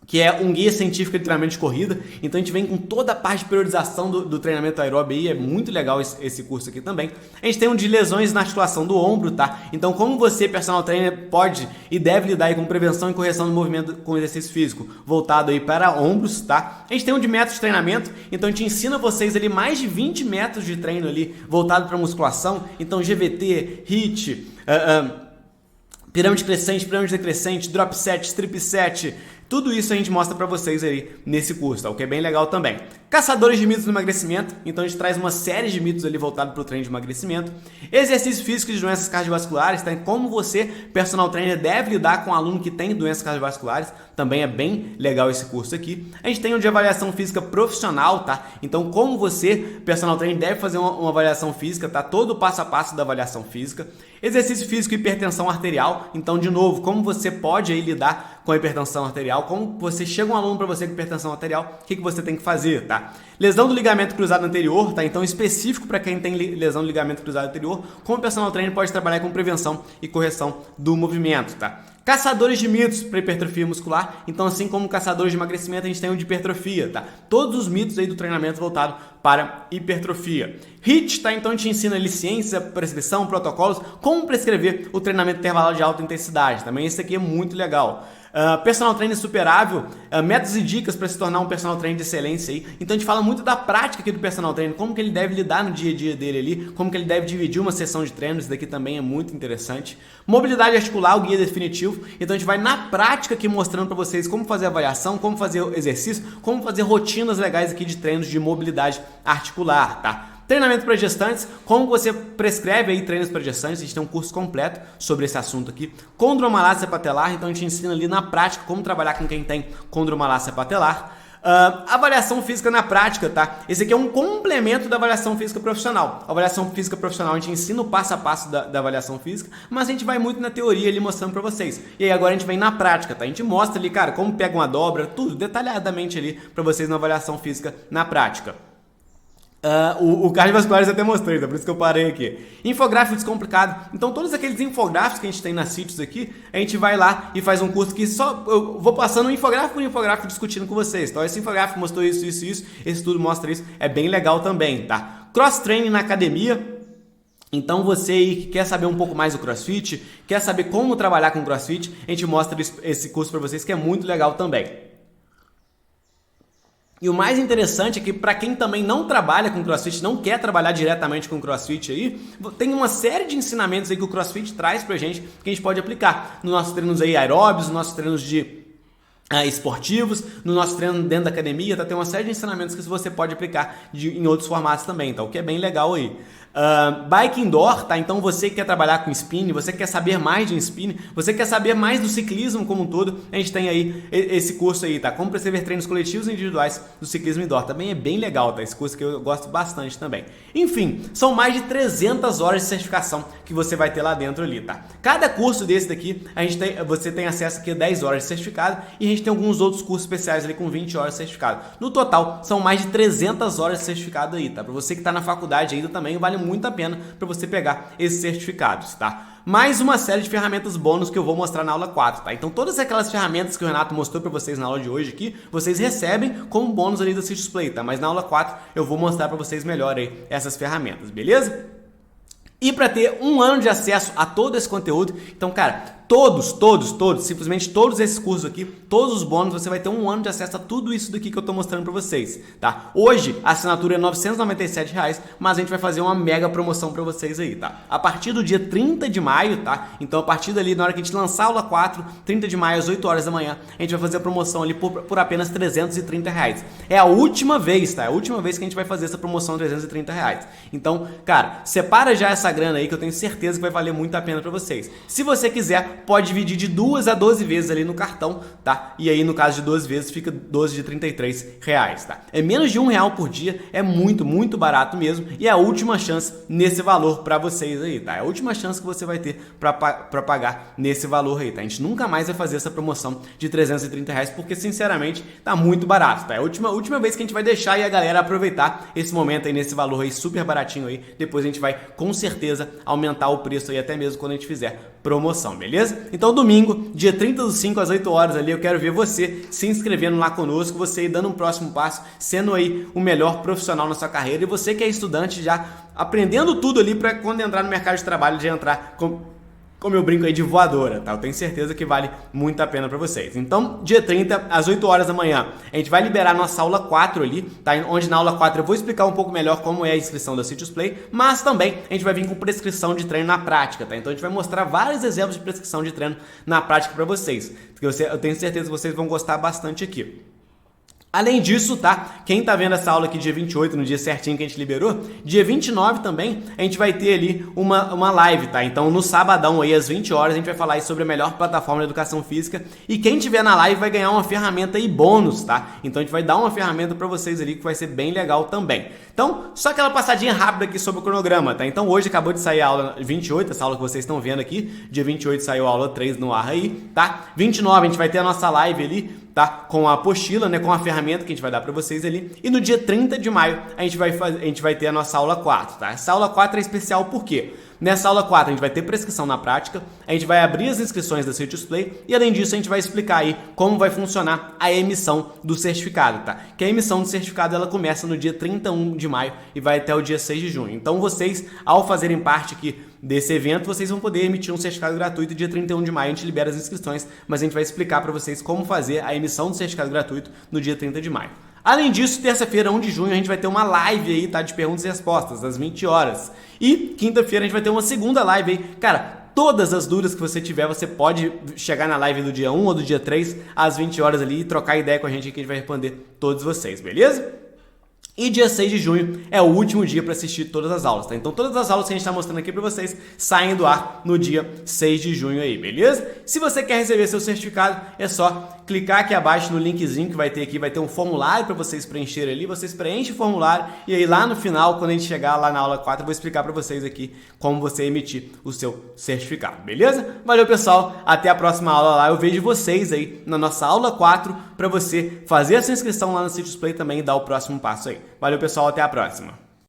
que é um guia científico de treinamento de corrida. Então a gente vem com toda a parte de priorização do treinamento aeróbio aí, é muito legal esse curso aqui também. A gente tem um de lesões na articulação do ombro, tá? Então como você, personal trainer, pode e deve lidar aí com prevenção e correção do movimento com exercício físico voltado aí para ombros, tá? A gente tem um de métodos de treinamento, então a gente ensina vocês ali mais de 20 métodos de treino ali voltado para musculação, então GVT, HIIT, pirâmide crescente, pirâmide decrescente, drop set, strip set, tudo isso a gente mostra para vocês aí nesse curso, tá? O que é bem legal também. Caçadores de mitos do emagrecimento, então a gente traz uma série de mitos ali voltado para o treino de emagrecimento. Exercício físico de doenças cardiovasculares, tá? Como você, personal trainer, deve lidar com um aluno que tem doenças cardiovasculares, também é bem legal esse curso aqui. A gente tem um de avaliação física profissional, tá? Então como você, personal trainer, deve fazer uma avaliação física, tá? Todo o passo a passo da avaliação física. Exercício físico e hipertensão arterial, então de novo, como você pode aí lidar com a hipertensão arterial, como você chega um aluno para você com hipertensão arterial, o que você tem que fazer, tá? Lesão do ligamento cruzado anterior, tá? Então específico para quem tem lesão do ligamento cruzado anterior, como o personal trainer pode trabalhar com prevenção e correção do movimento, tá? Caçadores de mitos para hipertrofia muscular, então assim como caçadores de emagrecimento, a gente tem um de hipertrofia, tá? Todos os mitos aí do treinamento voltado para hipertrofia. HIIT, tá? Então a gente ensina ali ciência, prescrição, protocolos, como prescrever o treinamento intervalado de alta intensidade, também esse aqui é muito legal. Personal trainer superável, métodos e dicas para se tornar um personal trainer de excelência aí. Então a gente fala muito da prática aqui do personal trainer, como que ele deve lidar no dia a dia dele ali, como que ele deve dividir uma sessão de treino, isso daqui também é muito interessante. Mobilidade articular, o guia definitivo. Então a gente vai na prática aqui mostrando para vocês como fazer avaliação, como fazer exercício, como fazer rotinas legais aqui de treinos de mobilidade articular, tá? Treinamento para gestantes, como você prescreve aí treinos para gestantes, a gente tem um curso completo sobre esse assunto aqui. Condromalácia patelar, então a gente ensina ali na prática como trabalhar com quem tem condromalácia patelar. Avaliação física na prática, tá? Esse aqui é um complemento da avaliação física profissional. A avaliação física profissional a gente ensina o passo a passo da avaliação física, mas a gente vai muito na teoria ali mostrando para vocês. E aí agora a gente vem na prática, tá? A gente mostra ali, cara, como pega uma dobra, tudo detalhadamente ali para vocês na avaliação física na prática. O cardiovasculares até mostrei, tá? Por isso que eu parei aqui. Infográfico descomplicado. Então todos aqueles infográficos que a gente tem nas sítios aqui, a gente vai lá e faz um curso que só eu vou passando um infográfico por infográfico discutindo com vocês. Então esse infográfico mostrou isso, esse estudo mostra isso. É bem legal também, tá? Cross-training na academia. Então você aí que quer saber um pouco mais do CrossFit, quer saber como trabalhar com CrossFit, a gente mostra esse curso para vocês que é muito legal também. E o mais interessante é que para quem também não trabalha com CrossFit, não quer trabalhar diretamente com CrossFit aí, tem uma série de ensinamentos aí que o CrossFit traz pra gente que a gente pode aplicar nos nossos treinos aí aeróbicos, nos nossos treinos de esportivos, no nosso treino dentro da academia, tá? Tem uma série de ensinamentos que você pode aplicar em outros formatos também, tá? O que é bem legal aí. Bike indoor, tá? Então você que quer trabalhar com spinning, você quer saber mais de spinning, você quer saber mais do ciclismo como um todo, a gente tem aí esse curso aí, tá? Como prescrever treinos coletivos e individuais do ciclismo indoor, também é bem legal, tá? Esse curso que eu gosto bastante também. Enfim, são mais de 300 horas de certificação que você vai ter lá dentro ali, tá? Cada curso desse daqui, você tem acesso aqui a 10 horas de certificado e a gente tem alguns outros cursos especiais ali com 20 horas de certificado. No total, são mais de 300 horas de certificado aí, tá? Para você que está na faculdade ainda também, vale muito a pena para você pegar esses certificados, tá? Mais uma série de ferramentas bônus que eu vou mostrar na aula 4, tá? Então todas aquelas ferramentas que o Renato mostrou para vocês na aula de hoje aqui, vocês recebem como bônus ali do City Play, tá? Mas na aula 4 eu vou mostrar para vocês melhor aí essas ferramentas, beleza? E para ter um ano de acesso a todo esse conteúdo, então, cara, simplesmente todos esses cursos aqui, todos os bônus, você vai ter um ano de acesso a tudo isso daqui que eu tô mostrando para vocês, tá? Hoje a assinatura é R$ 997, mas a gente vai fazer uma mega promoção para vocês aí, tá? A partir do dia 30 de maio, tá? Então a partir dali, na hora que a gente lançar a aula 4, 30 de maio às 8 horas da manhã, a gente vai fazer a promoção ali por apenas R$ 330. É a última vez, tá? É a última vez que a gente vai fazer essa promoção de R$ 330. Então, cara, separa já essa grana aí que eu tenho certeza que vai valer muito a pena para vocês. Se você quiser, pode dividir de 2 a 12 vezes ali no cartão, tá? E aí no caso de 12 vezes fica 12 de R$ 33, tá? É menos de R$ 1 por dia, é muito, muito barato mesmo e é a última chance nesse valor para vocês aí, tá? É a última chance que você vai ter para pagar nesse valor aí, tá? A gente nunca mais vai fazer essa promoção de R$ 330 porque sinceramente tá muito barato, tá? É a última vez que a gente vai deixar aí a galera aproveitar esse momento aí nesse valor aí super baratinho aí. Depois a gente vai com certeza aumentar o preço aí até mesmo quando a gente fizer promoção, beleza? Então domingo, dia 30/5 às 8 horas ali, eu quero ver você se inscrevendo lá conosco, você aí dando um próximo passo, sendo aí o melhor profissional na sua carreira e você que é estudante já aprendendo tudo ali para quando entrar no mercado de trabalho já entrar como eu brinco aí de voadora, tá? Eu tenho certeza que vale muito a pena para vocês. Então, dia 30, às 8 horas da manhã, a gente vai liberar nossa aula 4 ali, tá? Onde na aula 4 eu vou explicar um pouco melhor como é a inscrição da City Play, mas também a gente vai vir com prescrição de treino na prática, tá? Então a gente vai mostrar vários exemplos de prescrição de treino na prática para vocês, porque eu tenho certeza que vocês vão gostar bastante aqui. Além disso, tá? Quem tá vendo essa aula aqui dia 28, no dia certinho que a gente liberou, dia 29 também, a gente vai ter ali uma live, tá? Então no sabadão aí às 20 horas a gente vai falar aí sobre a melhor plataforma de educação física e quem tiver na live vai ganhar uma ferramenta e bônus, tá? Então a gente vai dar uma ferramenta para vocês ali que vai ser bem legal também. Então, só aquela passadinha rápida aqui sobre o cronograma, tá? Então hoje acabou de sair a aula 28, essa aula que vocês estão vendo aqui, dia 28 saiu a aula 3 no ar aí, tá? 29 a gente vai ter a nossa live ali, tá? Com a apostila, né? Com a ferramenta que a gente vai dar para vocês ali. E no dia 30 de maio a gente vai ter a nossa aula 4, tá? Essa aula 4 é especial por quê? Nessa aula 4 a gente vai ter prescrição na prática, a gente vai abrir as inscrições da City Play e além disso a gente vai explicar aí como vai funcionar a emissão do certificado, tá? Que a emissão do certificado ela começa no dia 31 de maio e vai até o dia 6 de junho. Então vocês, ao fazerem parte aqui desse evento, vocês vão poder emitir um certificado gratuito dia 31 de maio, a gente libera as inscrições, mas a gente vai explicar para vocês como fazer a emissão do certificado gratuito no dia 30 de maio. Além disso, terça-feira, 1 de junho, a gente vai ter uma live aí, tá? De perguntas e respostas, às 20 horas. E quinta-feira a gente vai ter uma segunda live aí. Cara, todas as dúvidas que você tiver, você pode chegar na live do dia 1 ou do dia 3, às 20 horas ali, e trocar ideia com a gente que a gente vai responder todos vocês, beleza? E dia 6 de junho é o último dia para assistir todas as aulas, tá? Então todas as aulas que a gente está mostrando aqui para vocês saem do ar no dia 6 de junho aí, beleza? Se você quer receber seu certificado, é só clicar aqui abaixo no linkzinho que vai ter aqui, vai ter um formulário para vocês preencherem ali, vocês preenchem o formulário e aí lá no final, quando a gente chegar lá na aula 4, eu vou explicar para vocês aqui como você emitir o seu certificado, beleza? Valeu, pessoal, até a próxima aula lá, eu vejo vocês aí na nossa aula 4 para você fazer essa inscrição lá no City Play também e dar o próximo passo aí. Valeu, pessoal, até a próxima.